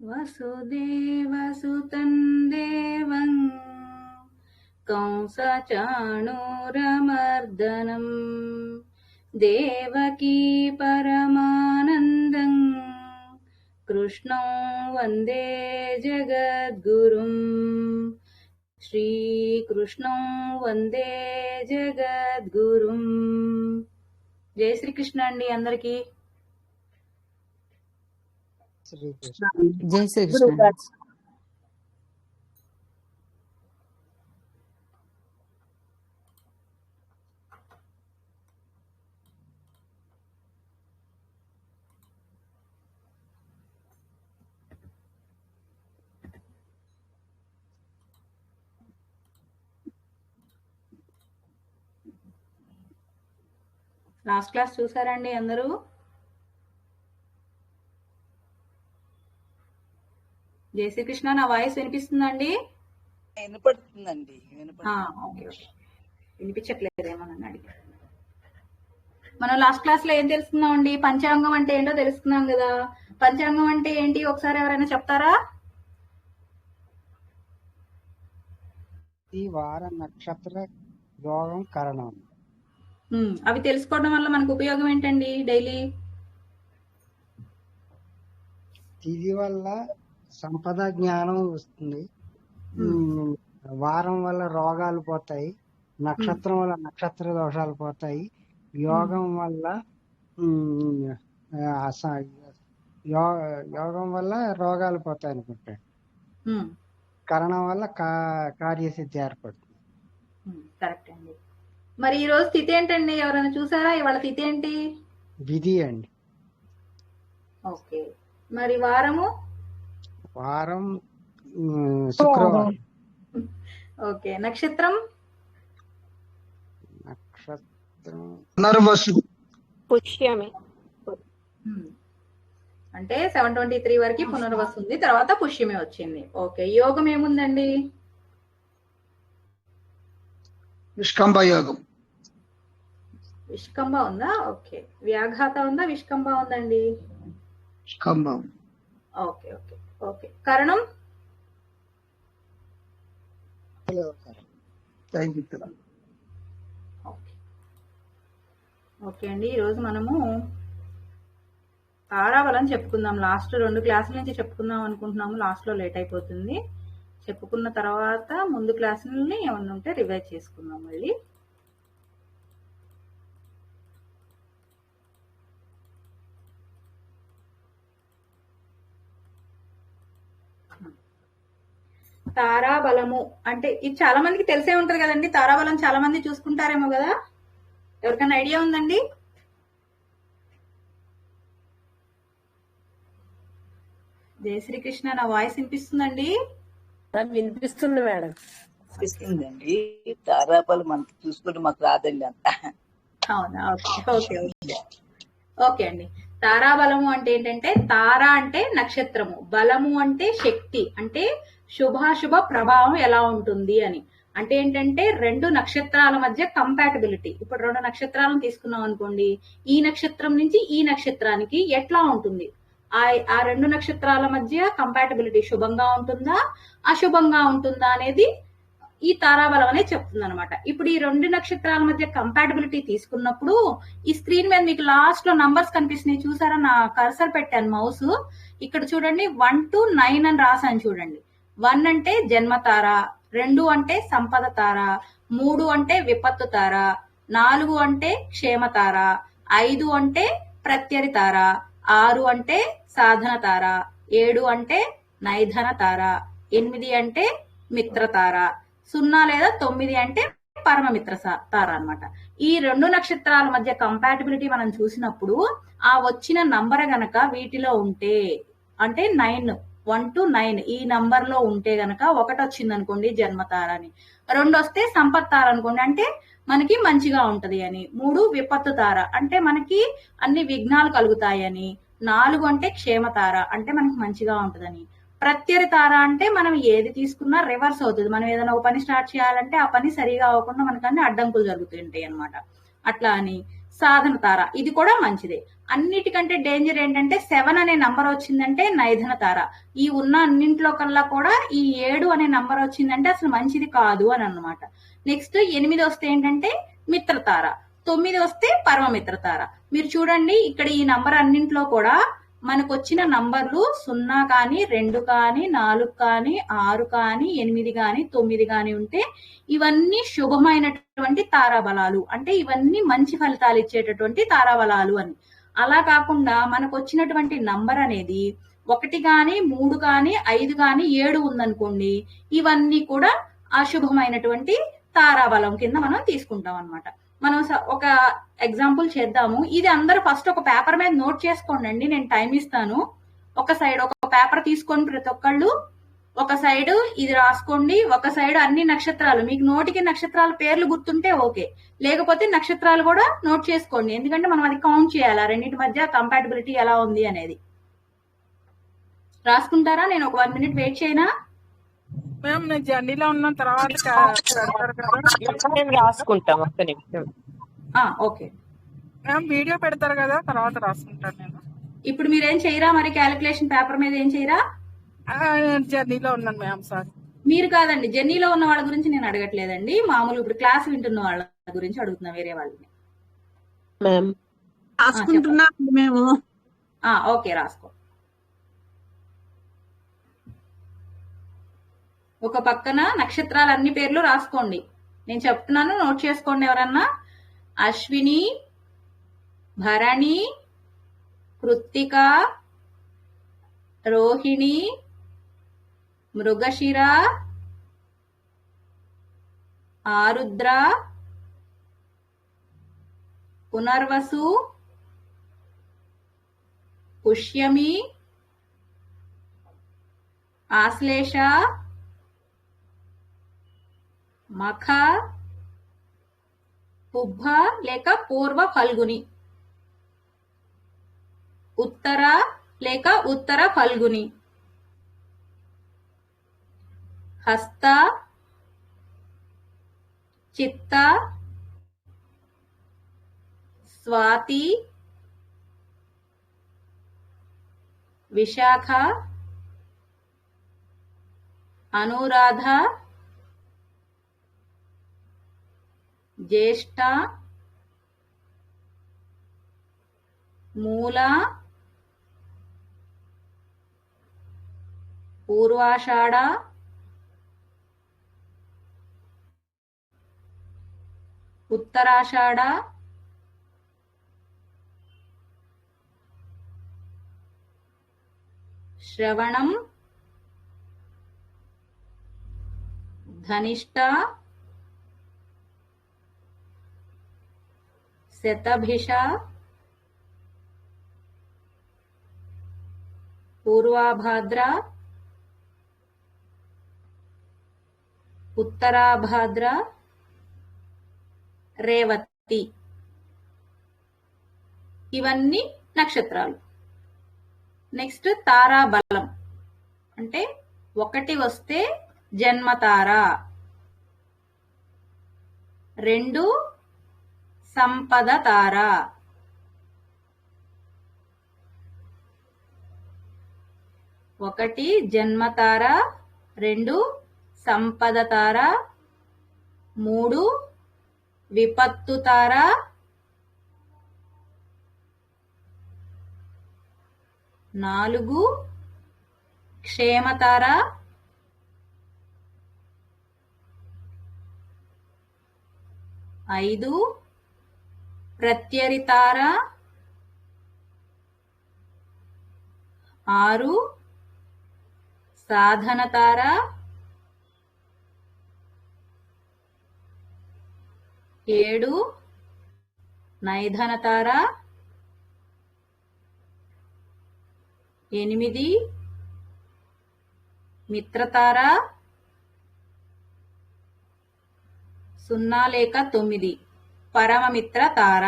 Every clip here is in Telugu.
వసుదేవసుతం దేవం కంసచాణూరమర్దనం దేవకీ పరమానందం కృష్ణం వందే జగద్గురుం శ్రీకృష్ణం వందే జగద్గురుం. జై శ్రీకృష్ణ అండి అందరికీ. జై శ్రీకృష్ణ. లాస్ట్ క్లాస్ చూసారండి అందరూ? జై శ్రీకృష్ణ. నా వాయిస్ వినిపిస్తుందండి? వినపడుతుందండి. వినిపించట్లేదేమో నన్ను అడిగి. మనం లాస్ట్ క్లాస్ లో ఏం తెలుసుకున్నాం అండి? పంచాంగం అంటే ఏంటో తెలుసుకున్నాం కదా. పంచాంగం అంటే ఏంటి ఒకసారి ఎవరైనా చెప్తారా? ఈ వార నక్షత్ర యోగం కరణం. అవి తెలుసుకోవడం వల్ల మనకు ఉపయోగం ఏంటండి? డైలీ తిథి వల్ల సంపద జ్ఞానం వస్తుంది, వారం వల్ల రోగాలు పోతాయి, నక్షత్రం వల్ల నక్షత్ర దోషాలు పోతాయి, యోగం వల్ల యోగం వల్ల రోగాలు పోతాయి అనుకుంటాడు, కరణం వల్ల కార్యసిద్ధి ఏర్పడుతుంది. కరెక్ట్ అండి. మరి ఈ రోజు తిథి ఏంటండి? ఎవరైనా చూసారా? ఇవాళ తిథి ఏంటి? విధి అండి. ఓకే. మరి వారము? వారం శుక్రవారం. ఓకే. నక్షత్రం? నక్షత్రం పుష్యమి. అంటే 723 వరకు పునర్వసు ఉంది, తర్వాత పుష్యమి వచ్చింది. ఓకే. యోగం ఏముందండి? విష్కంభ యోగం. విష్కంభ ఉందా? ఓకే. వ్యాఘాత ఉందా? విష్కంభ ఉందండి. విష్కంభ. Okay okay okay. కరణం? ఓకే అండి. ఈరోజు మనము తారాబలం చెప్పుకుందాం. లాస్ట్ 2 క్లాసుల నుంచి చెప్పుకుందాం అనుకుంటున్నాము. లాస్ట్ లో లేట్ అయిపోతుంది. చెప్పుకున్న తర్వాత ముందు క్లాసులని ఏమన్నా ఉంటే రివైజ్ చేసుకుందాం మళ్ళీ. తారాబలము అంటే ఇది చాలా మందికి తెలిసే ఉంటది కదండి. తారాబలం చాలా మంది చూసుకుంటారేమో కదా. ఎవరికైనా ఐడియా ఉందండి? జై శ్రీకృష్ణ. నా వాయిస్ వినిపిస్తుందండి? వినిపిస్తుంది మేడం. వినిపిస్తుందండి. తారాబలం అంత చూసుకుంటే మాకు రాదండి అంత. అవునా? ఓకే ఓకే ఓకే ఓకే అండి. తారాబలము అంటే ఏంటంటే, తార అంటే నక్షత్రము, బలము అంటే శక్తి, అంటే శుభాశుభ ప్రభావం ఎలా ఉంటుంది అని. అంటే ఏంటంటే 2 నక్షత్రాల మధ్య కంపాటబిలిటీ. ఇప్పుడు 2 నక్షత్రాలను తీసుకున్నాం అనుకోండి, ఈ నక్షత్రం నుంచి ఈ నక్షత్రానికి ఎట్లా ఉంటుంది, ఆ 2 నక్షత్రాల మధ్య కంపాటబిలిటీ శుభంగా ఉంటుందా అశుభంగా ఉంటుందా అనేది ఈ తారాబలం అనేది చెప్తుంది అనమాట. ఇప్పుడు ఈ 2 నక్షత్రాల మధ్య కంపాటబిలిటీ తీసుకున్నప్పుడు ఈ స్క్రీన్ మీద మీకు లాస్ట్ లో నంబర్స్ కనిపిస్తున్నాయి చూసారా? నా కర్సర్ పెట్టాను మౌస్. ఇక్కడ చూడండి 1 to 9 అని రాసాను చూడండి. 1 అంటే జన్మ తార, 2 అంటే సంపద తార, 3 అంటే విపత్తు తార, 4 అంటే క్షేమ తార, 5 అంటే ప్రత్యరి తార, 6 అంటే సాధన తార, 7 అంటే నైధన తార, 8 అంటే మిత్ర తార, 0 లేదా 9 అంటే పరమమిత్ర తార అన్నమాట. ఈ 2 నక్షత్రాల మధ్య కంపాటబిలిటీ మనం చూసినప్పుడు ఆ వచ్చిన నంబర్ గనక వీటిలో ఉంటే, అంటే 9, 1 to 9 ఈ నంబర్ లో ఉంటే గనక, 1 వచ్చింది అనుకోండి జన్మతార అని, 2 వస్తే సంపత్ తార అనుకోండి అంటే మనకి మంచిగా ఉంటది అని, 3 విపత్తు తార అంటే మనకి అన్ని విఘ్నాలు కలుగుతాయని, 4 అంటే క్షేమతార అంటే మనకి మంచిగా ఉంటదని, ప్రత్యరి తార అంటే మనం ఏది తీసుకున్నా రివర్స్ అవుతుంది. మనం ఏదైనా ఒక పని స్టార్ట్ చేయాలంటే ఆ పని సరిగా అవ్వకుండా మనకు అన్ని అడ్డంకులు జరుగుతుంటాయి అనమాట. అట్లా అని సాధన తార, ఇది కూడా మంచిదే. అన్నిటికంటే డేంజర్ ఏంటంటే 7 అనే నంబర్ వచ్చిందంటే నైధన తార. ఈ ఉన్న అన్నింట్లో కల్లా కూడా ఈ 7 అనే నంబర్ వచ్చిందంటే అసలు మంచిది కాదు అని అన్నమాట. నెక్స్ట్ 8 వస్తే ఏంటంటే మిత్రతార, 9 వస్తే పరమమిత్రతార. మీరు చూడండి ఇక్కడ ఈ నంబర్ అన్నింట్లో కూడా మనకు వచ్చిన నంబర్లు 0 కానీ 2 కానీ 4 కానీ 6 కానీ 8 కానీ 9 కానీ ఉంటే ఇవన్నీ శుభమైనటువంటి తారాబలాలు, అంటే ఇవన్నీ మంచి ఫలితాలు ఇచ్చేటటువంటి తారాబలాలు అని. అలా కాకుండా మనకు వచ్చినటువంటి నంబర్ అనేది 1 కానీ 3 కానీ 5 కానీ 7 ఉందనుకోండి, ఇవన్నీ కూడా అశుభమైనటువంటి తారాబలం కింద మనం తీసుకుంటాం అన్నమాట. మనం ఒక ఎగ్జాంపుల్ చేద్దాము. ఇది అందరూ ఫస్ట్ ఒక పేపర్ మీద నోట్ చేసుకోండి అండి, నేను టైం ఇస్తాను. ఒక పేపర్ తీసుకొని ప్రతి ఒక్కళ్ళు ఒక సైడ్ ఇది రాసుకోండి, ఒక సైడ్ అన్ని నక్షత్రాలు, మీకు నోటికి నక్షత్రాల పేర్లు గుర్తుంటే ఓకే, లేకపోతే నక్షత్రాలు కూడా నోట్ చేసుకోండి, ఎందుకంటే మనం అది కౌంట్ చేయాలి ఆ రెండింటి మధ్య కంపాటబిలిటీ ఎలా ఉంది అనేది. రాసుకుంటారా? నేను ఒక 1 minute వెయిట్ చేయనా? మ్యామ్ నేను జర్నీలో ఉన్న తర్వాత మేము రాసుకుంటాం, ఒక్క నిమిషం. ఓకే మ్యామ్ వీడియో పెడతారు కదా, తర్వాత రాసుకుంటాను నేను. ఇప్పుడు మీరేం చేయరా మరి? క్యాలిక్యులేషన్ పేపర్ మీద ఏం చేయరా? జర్నీలో ఉన్నాను మ్యామ్. సార్ మీరు కాదండి, జర్నీలో ఉన్న వాళ్ళ గురించి నేను అడగట్లేదండి, మామూలు ఇప్పుడు క్లాస్ వింటున్న వాళ్ళ గురించి అడుగుతున్నా, వేరే వాళ్ళని. మ్యామ్ రాసుకుంటున్నాం మేము. ఓకే రాసుకో. ఒక పక్కన నక్షత్రాలు అన్ని పేర్లు రాసుకోండి, నేను చెప్తున్నాను నోట్ చేసుకోండి ఎవరన్నా. అశ్విని, భరణి, కృత్తిక, రోహిణి, మృగశిర, ఆరుద్ర, పునర్వసు, పుష్యమి, ఆశ్లేష, మఖ, పుబ్బ లేక పూర్వ ఫల్గుని, ఉత్తర లేక ఉత్తర ఫల్గుని, హస్త, చిత్త, స్వాతి, విశాఖ, అనురాధ, జ్యేష్ఠ, మూల, పూర్వాషాఢ, ఉత్తరాషాఢ, శ్రవణం, ధనిష్ట, శతభిష, పూర్వాభాద్ర, ఉత్తరాభాద్ర, రేవతి. ఇవన్నీ నక్షత్రాలు. నెక్స్ట్ తారాబలం అంటే 1 వస్తే జన్మతార, 2 సంపద తార, 1 జన్మతార, 2 సంపద తార, 3 విపత్తు తార, 4 క్షేమతార, 5 ప్రత్యరితార, 6 సాధనతార, 7 నైధనతార, 8 మిత్రతార, 0 లేక 9 పరమమిత్ర తార.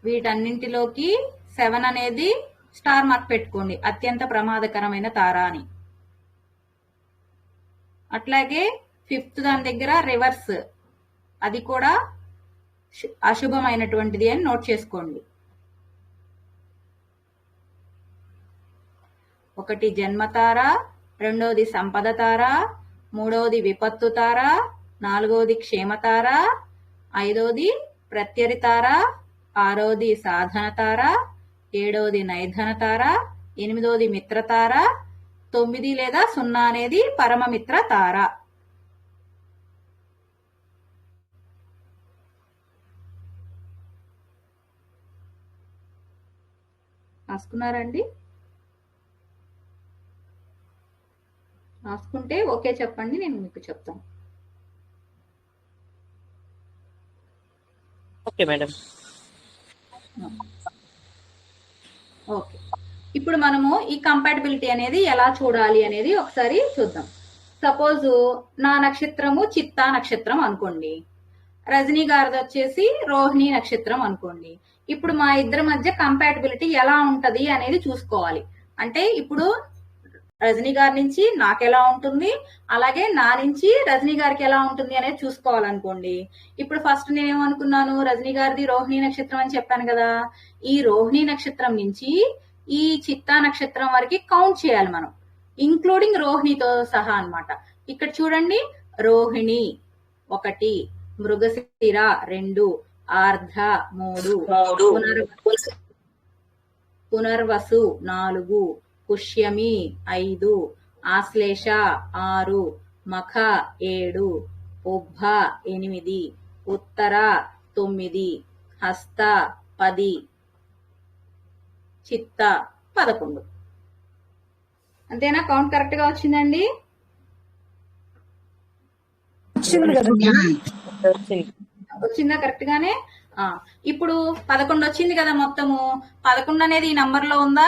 వీటన్నింటిలోకి 7 అనేది స్టార్ మార్క్ పెట్టుకోండి, అత్యంత ప్రమాదకరమైన తార అని. అట్లాగే 5th దాని దగ్గర రివర్స్ అది కూడా అశుభమైనటువంటిది అని నోట్ చేసుకోండి. 1 జన్మతార, 2వది సంపద తార, 3వది విపత్తు తార, 4వది క్షేమతార, 5వది ప్రత్యరి తార, 6వది సాధన తార, 7వది నైధన తార, 8వది మిత్రతార, 9 లేదా 0 అనేది పరమమిత్ర తార. రాసుకున్నారండి? రాసుకుంటే ఓకే చెప్పండి, నేను మీకు చెప్తాను. Okay madam. ఓకే, ఇప్పుడు మనము ఈ కంపాటబిలిటీ అనేది ఎలా చూడాలి అనేది ఒకసారి చూద్దాం. సపోజ్ నా నక్షత్రము చిత్తా నక్షత్రం అనుకోండి, రజనీ గారిది వచ్చేసి రోహిణి నక్షత్రం అనుకోండి. ఇప్పుడు మా ఇద్దరి మధ్య కంపాటబిలిటీ ఎలా ఉంటది అనేది చూసుకోవాలి. అంటే ఇప్పుడు రజనీ గారి నుంచి నాకు ఎలా ఉంటుంది, అలాగే నా నుంచి రజనీ గారికి ఎలా ఉంటుంది అనేది చూసుకోవాలనుకోండి. ఇప్పుడు ఫస్ట్ నేనేమనుకున్నాను, రజనీ గారిది రోహిణి నక్షత్రం అని చెప్పాను కదా. ఈ రోహిణి నక్షత్రం నుంచి ఈ చిత్తా నక్షత్రం వరకు కౌంట్ చేయాలి మనం, ఇంక్లూడింగ్ రోహిణితో సహా అన్నమాట. ఇక్కడ చూడండి, రోహిణి 1, మృగశిర 2, ఆర్ధ 3, పునర్వసు 4, పుష్యమి 5, ఆశ్లేష 6, మఖ 7, ఉబ్బ 8, ఉత్తర 9, హస్త 10, చిత్త 11. అంతేనా? కౌంట్ కరెక్ట్ గా వచ్చిందండి? వచ్చిందా కరెక్ట్ గానే? ఇప్పుడు 11 వచ్చింది కదా మొత్తము. 11 అనేది ఈ నంబర్ లో ఉందా?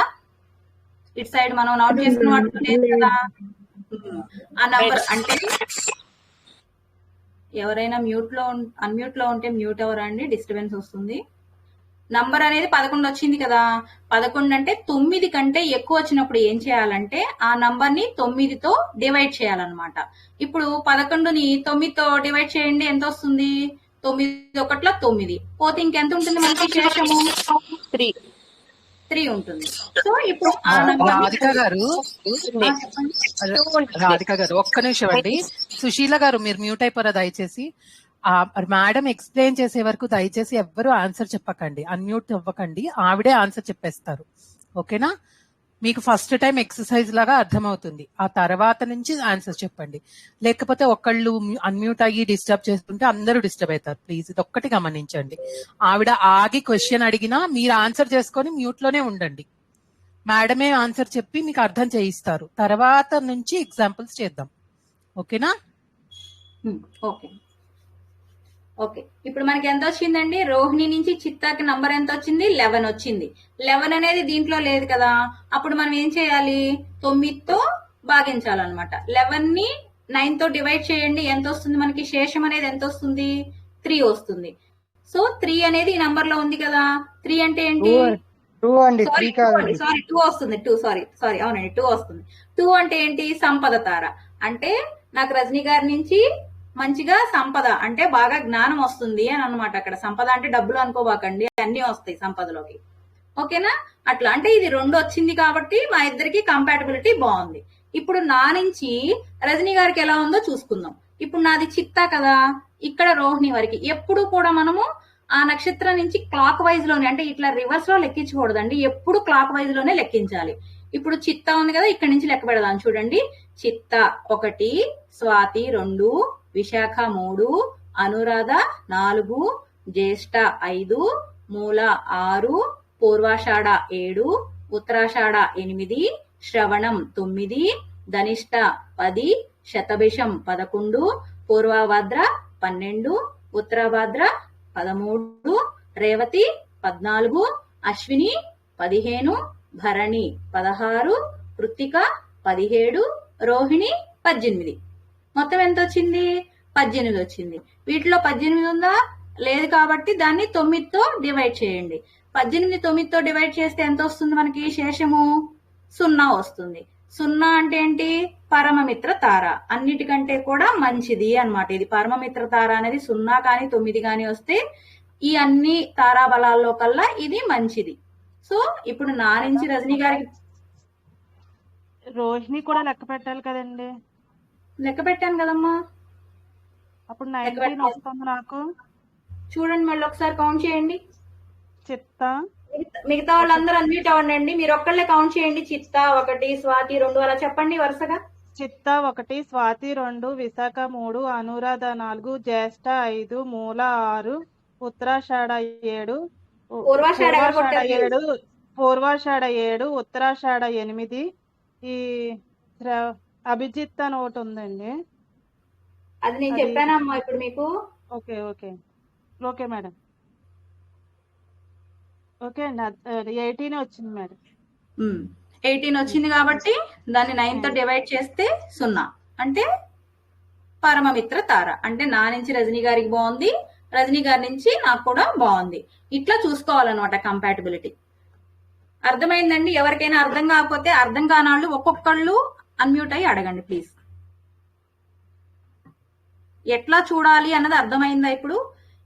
ఇటు సైడ్ మనం నోట్ చేసుకున్న వాటిలో లేదు కదా. ఆ నంబర్ అంటే ఎవరైనా అన్మ్యూట్ లో ఉంటే మ్యూట్ అవరా అండి, డిస్టర్బెన్స్ వస్తుంది. నంబర్ అనేది 11 వచ్చింది కదా. 11 అంటే 9 కంటే ఎక్కువ వచ్చినప్పుడు ఏం చేయాలంటే ఆ నంబర్ ని 9తో డివైడ్ చేయాలన్నమాట. ఇప్పుడు 11ని 9తో డివైడ్ చేయండి, ఎంత వస్తుంది? 9 1 9 పోతే ఇంకెంత ఉంటుంది మనకి శేషము? 3 ఉంటుంది. సో ఇప్పుడు ఆ నంబర్ రాధిక గారు ఒక్క నిమిషం అండి. సుశీల గారు మీరు మ్యూట్ అయిపోరా దయచేసి. మేడం ఎక్స్ప్లెయిన్ చేసే వరకు దయచేసి ఎవ్వరు ఆన్సర్ చెప్పకండి, అన్మ్యూట్ అవ్వకండి, ఆవిడే ఆన్సర్ చెప్పేస్తారు. ఓకేనా? మీకు ఫస్ట్ టైం ఎక్సర్సైజ్ లాగా అర్థమవుతుంది. ఆ తర్వాత నుంచి ఆన్సర్ చెప్పండి. లేకపోతే ఒకళ్ళు అన్మ్యూట్ అయ్యి డిస్టర్బ్ చేస్తుంటే అందరూ డిస్టర్బ్ అవుతారు. ప్లీజ్ ఇది ఒక్కటి గమనించండి. ఆవిడ ఆగి క్వశ్చన్ అడిగినా మీరు ఆన్సర్ చేసుకొని మ్యూట్ లోనే ఉండండి. మేడమే ఆన్సర్ చెప్పి మీకు అర్థం చేయిస్తారు. తర్వాత నుంచి ఎగ్జాంపుల్స్ చేద్దాం. ఓకేనా? Okay okay. ఇప్పుడు మనకి ఎంత వచ్చిందండి? రోహిణి నుంచి చిత్తాకి నంబర్ ఎంత వచ్చింది? 11 వచ్చింది. 11 అనేది దీంట్లో లేదు కదా. అప్పుడు మనం ఏం చేయాలి? 9తో భాగించాలన్నమాట. 11ని 9తో డివైడ్ చేయండి, ఎంత వస్తుంది మనకి? శేషం అనేది ఎంత వస్తుంది? 3 వస్తుంది. సో 3 అనేది ఈ నంబర్ లో ఉంది కదా. 3 అంటే ఏంటి? 2 అండి, 3 కాదండి. సారీ 2 వస్తుంది. 2 సారీ అవునండి 2 వస్తుంది. 2 అంటే ఏంటి? సంపద తార. అంటే నాకు రజనీ గారి నుంచి మంచిగా సంపద అంటే బాగా జ్ఞానం వస్తుంది అని అన్నమాట. అక్కడ సంపద అంటే డబ్బులు అనుకోబాకండి, అన్ని వస్తాయి సంపదలోకి. ఓకేనా? అట్లా అంటే ఇది 2 వచ్చింది కాబట్టి మా ఇద్దరికి కంపాటబిలిటీ బాగుంది. ఇప్పుడు నా నుంచి రజనీ గారికి ఎలా ఉందో చూసుకుందాం. ఇప్పుడు నాది చిత్తా కదా, ఇక్కడ రోహిణి వరకు ఎప్పుడు కూడా మనము ఆ నక్షత్రం నుంచి క్లాక్ వైజ్ లోనే, అంటే ఇట్లా రివర్స్ లో లెక్కించకూడదండి, ఎప్పుడు క్లాక్ వైజ్ లోనే లెక్కించాలి. ఇప్పుడు చిత్తా ఉంది కదా, ఇక్కడ నుంచి లెక్క పెడదాం. చూడండి, చిత్త 1, స్వాతి 2, విశాఖ 3, అనురాధ 4, జ్యేష్ఠ 5, మూల 6, పూర్వాషాఢ 7, ఉత్తరాషాఢ 8, శ్రవణం 9, ధనిష్ట 10, శతభిషం 11, పూర్వభద్ర 12, ఉత్తరభద్ర 13, రేవతి 14, అశ్విని 15, భరణి 16, కృత్తిక 17, రోహిణి 18. మొత్తం ఎంత వచ్చింది? 18 వచ్చింది. వీటిలో 18 ఉందా? లేదు కాబట్టి దాన్ని 9తో డివైడ్ చేయండి. 18 9తో డివైడ్ చేస్తే ఎంత వస్తుంది మనకి? శేషము 0 వస్తుంది. సున్నా అంటే ఏంటి? పరమమిత్ర తార, అన్నిటికంటే కూడా మంచిది అన్నమాట. ఇది పరమమిత్ర తార అనేది 0 కానీ 9 కానీ వస్తే ఈ అన్ని తారా బలాల్లో కల్లా ఇది మంచిది. సో ఇప్పుడు నా నుంచి రజనీ గారికి రోహిణి కూడా లెక్క పెట్టాలి కదండి. లెక్క పెట్టాను కదమ్మా. అప్పుడు లెక్క 19 పెట్టాలి. వస్తుంది నాకు. చూడండి, మళ్ళీ ఒకసారి కౌంట్ చేయండి. చిత్త మిగతా వాళ్ళందరూ అన్మ్యూట్ అవ్వండి. మీరు ఒక్కళ్ళే కౌంట్ చేయండి. చిత్త 1, స్వాతి 2 అలా చెప్పండి వరుసగా. చిత్త 1, స్వాతి 2, విశాఖ 3, అనురాధ 4, జ్యేష్ఠ 5, మూల 6, ఉత్తరాషాఢ 7, పూర్వాషాఢ ఎవరు కొట్టారు? పూర్వాషాఢ 7, ఉత్తరాషాఢ 8. ఈ అభిజిత్ అని ఒకటి ఉందండి. అది నేను అది చెప్పానమ్మా ఇప్పుడు మీకు. Okay okay okay madam. Okay అండి. 18 వచ్చింది మేడం. 18 వచ్చింది కాబట్టి దాన్ని 9 తో డివైడ్ చేస్తే 0 అంటే పరమమిత్ర తార. అంటే నా నుంచి రజనీ గారికి బాగుంది, రజనీ గారి నుంచి నాకు కూడా బాగుంది. ఇట్లా చూసుకోవాలన్నమాట కంపాటబిలిటీ. అర్థమైందండి? ఎవరికైనా అర్థం కాకపోతే అర్థం కానాళ్ళు ఒక్కొక్కళ్ళు అన్మ్యూట్ అయ్యి అడగండి ప్లీజ్. ఎట్లా చూడాలి అన్నది అర్థమైందా ఇప్పుడు?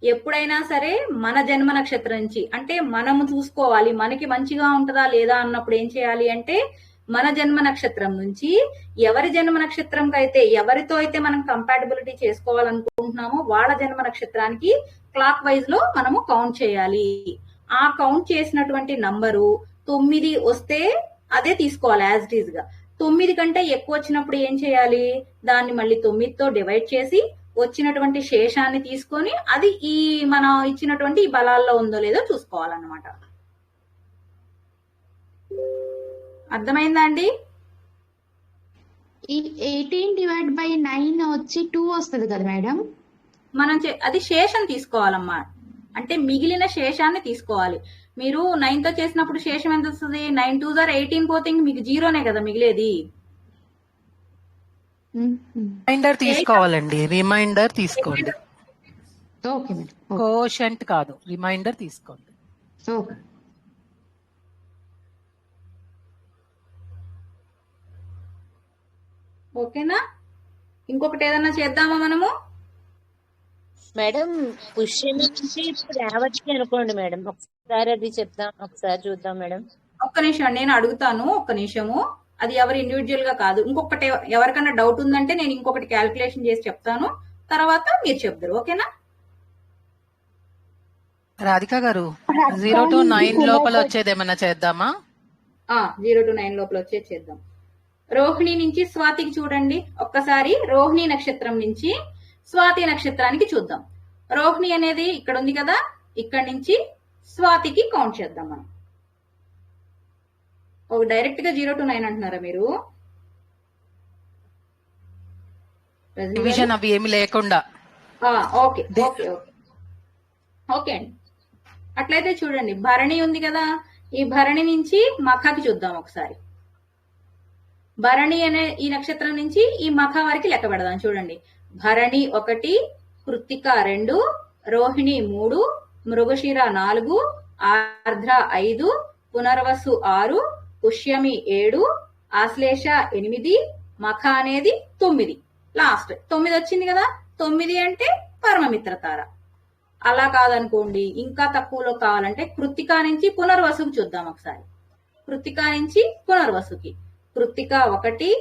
ఎప్పుడైనా సరే మన జన్మ నక్షత్రం నుంచి అంటే మనము చూసుకోవాలి, మనకి మంచిగా ఉంటుందా లేదా అన్నప్పుడు ఏం చేయాలి అంటే మన జన్మ నక్షత్రం నుంచి ఎవరి జన్మ నక్షత్రంకి అయితే ఎవరితో అయితే మనం కంపాటబిలిటీ చేసుకోవాలనుకుంటున్నామో వాళ్ళ జన్మ నక్షత్రానికి క్లాక్ వైజ్ లో మనము కౌంట్ చేయాలి. ఆ కౌంట్ చేసినటువంటి నంబరు 9 వస్తే అదే తీసుకోవాలి యాజ్ ఇట్ ఈజ్ గా. 9 కంటే ఎక్కువ వచ్చినప్పుడు ఏం చేయాలి? దాన్ని మళ్ళీ 9తో డివైడ్ చేసి వచ్చినటువంటి శేషాన్ని తీసుకొని అది ఈ మనం ఇచ్చినటువంటి ఈ బలాల్లో ఉందో లేదో చూసుకోవాలన్నమాట. అర్థమైందా అండి? ఈ 18/9 వచ్చి 2 వస్తుంది కదా మేడం? మనం అది శేషం తీసుకోవాలమ్మా. అంటే మిగిలిన శేషాన్ని తీసుకోవాలి. మీరు 9తో చేసినప్పుడు శేషం ఎంత వస్తుంది? 9 2 18 పోతే మీకు 0నే కదా మిగిలేది. రిమైండర్ తీసుకోవాలండి. రిమైండర్ తీసుకోండి. Okay madam. కోషంట్ కాదు, రిమైండర్ తీసుకోండి. ఓకే. ఓకేనా? ఇంకొకటి ఏదన్నా చేద్దామా మనము? మేడం పుష్యమి నుంచి ఇప్పుడు రేవతి అనుకోండి మేడం. ఒకసారి అది చెప్దాం, ఒకసారి చూద్దాం మేడం. ఒక్క నిమిషం నేను అడుగుతాను. ఒక్క నిమిషము. అది ఎవరు ఇండివిజువల్ గా కాదు. ఇంకొకటి ఎవరికన్నా డౌట్ ఉందంటే నేను ఇంకొకటి క్యాల్కులేషన్ చేసి చెప్తాను, తర్వాత మీరు చెప్తారు. ఓకేనా? రాధిక గారు 0 to 9 లోపల వచ్చేది ఏమన్నా చేద్దామా? 0 to 9 లోపల వచ్చేది చేద్దాం. రోహిణి నుంచి స్వాతికి చూడండి. ఒక్కసారి రోహిణి నక్షత్రం నుంచి స్వాతి నక్షత్రానికి చూద్దాం. రోహిణి అనేది ఇక్కడ ఉంది కదా, ఇక్కడ నుంచి స్వాతికి కౌంట్ చేద్దాం మనం. ఒక డైరెక్ట్ గా 0 to 9 అంటున్నారా మీరు? డివిజన్ అవి ఏమి లేకుండా. ఓకే ఓకే ఓకే ఓకే అండి. అట్లయితే చూడండి, భరణి ఉంది కదా, ఈ భరణి నుంచి మఖకి చూద్దాం ఒకసారి. భరణి అనే ఈ నక్షత్రం నుంచి ఈ మఖ వారికి లెక్క పెడదాం. చూడండి, భరణి 1, కృత్తిక 2, రోహిణి 3, మృగశిర 4, ఆర్ద్ర 5, పునర్వసు 6, పుష్యమి 7, ఆశ్లేష 8, మఖ అనేది 9. లాస్ట్ 9 వచ్చింది కదా. 9 అంటే పరమమిత్ర తార. అలా కాదనుకోండి, ఇంకా తక్కువలో కావాలంటే కృత్తిక నుంచి పునర్వసుకి చూద్దాం ఒకసారి. కృత్తిక నుంచి పునర్వసుకి కృత్తిక 1,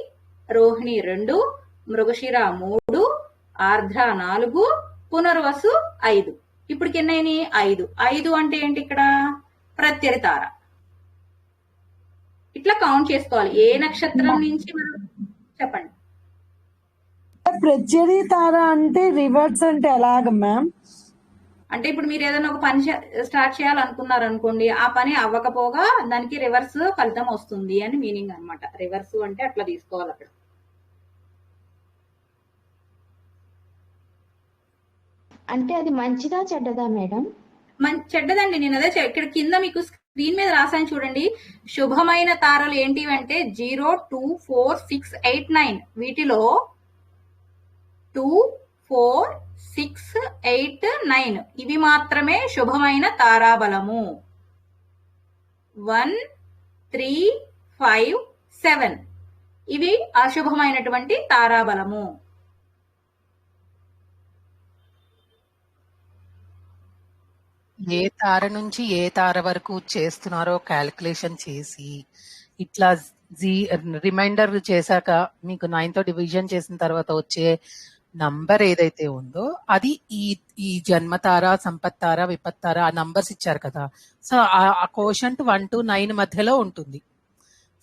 రోహిణి 2, మృగశిర 3, ఆర్ద్ర 4, పునర్వసు 5. ఇప్పుడు ఎన్నైనాయి? 5. 5 అంటే ఏంటి? ఇక్కడ ప్రత్యరి తార. ఇట్లా కౌంట్ చేసుకోవాలి. ఏ నక్షత్రం నుంచి చెప్పండి. ప్రత్యరి తార అంటే రివర్స్ అంటే ఎలాగ మ్యామ్? అంటే ఇప్పుడు మీరు ఏదైనా ఒక పని స్టార్ట్ చేయాలనుకున్నారు అనుకోండి, ఆ పని అవ్వకపోగా దానికి రివర్స్ ఫలితం వస్తుంది అని మీనింగ్ అనమాట. రివర్స్ అంటే అట్లా తీసుకోవాలి. అక్కడ అంటే అది మంచిదా చెడ్డదా మేడం? చెడ్డదండి. నేను అదే ఇక్కడ కింద మీకు స్క్రీన్ మీద రాసాను చూడండి. శుభమైన తారలు ఏంటివి అంటే 0, 2, 4, 6, 8, 9. వీటిలో 2, 4, 6, 8, 9 ఇవి మాత్రమే శుభమైన తారాబలము. 1, 3, 5, 7 ఇవి అశుభమైనటువంటి తారాబలము. ఏ తార నుంచి ఏ తార వరకు చేస్తున్నారో క్యాలిక్యులేషన్ చేసి ఇట్లా రిమైండర్ చేశాక మీకు 9తో డివిజన్ చేసిన తర్వాత వచ్చే నంబర్ ఏదైతే ఉందో అది ఈ జన్మతార, సంపత్తార, విపత్తార ఆ నంబర్స్ ఇచ్చారు కదా. సో ఆ కోషంట్ 1 to 9 మధ్యలో ఉంటుంది.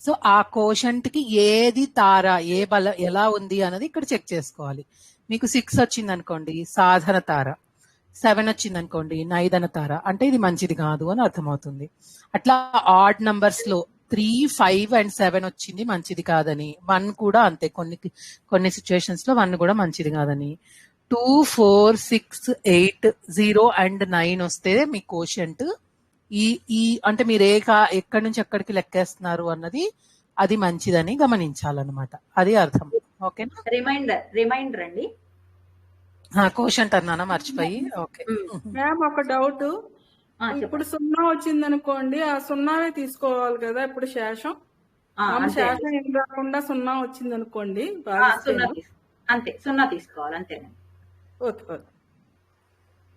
సో ఆ కోషంట్ కి ఏది తార ఏ ఎలా ఉంది అన్నది ఇక్కడ చెక్ చేసుకోవాలి. మీకు 6 వచ్చింది అనుకోండి సాధన తార, 7 వచ్చింది అనుకోండి నైదన తార, అంటే ఇది మంచిది కాదు అని అర్థమవుతుంది. అట్లా ఆడ్ నంబర్స్ లో 3, 5 and 7 వచ్చింది మంచిది కాదని, 1 కూడా అంతే, కొన్ని సిచ్యువేషన్స్ లో 1 కూడా మంచిది కాదని, 2, 4, 6, 8, 0 and 9 వస్తే మీ కోషంట్ ఈ అంటే మీరు ఎక్కడి నుంచి ఎక్కడికి లెక్కేస్తున్నారు అన్నది అది మంచిదని గమనించాలన్నమాట. అది అర్థం. ఓకేనా? రిమైండర్ అండి. కోషంట్ అన్నానా మర్చిపోయి. ఓకే మ్యామ్ ఒక డౌట్, ఇప్పుడు 0 వచ్చింది అనుకోండి, ఆ 0 తీసుకోవాలి కదా ఇప్పుడు శేషం. శేషం ఏం రాకుండా 0 వచ్చింది అనుకోండి అంతే 0 తీసుకోవాలి అంతేనండి. ఓకే.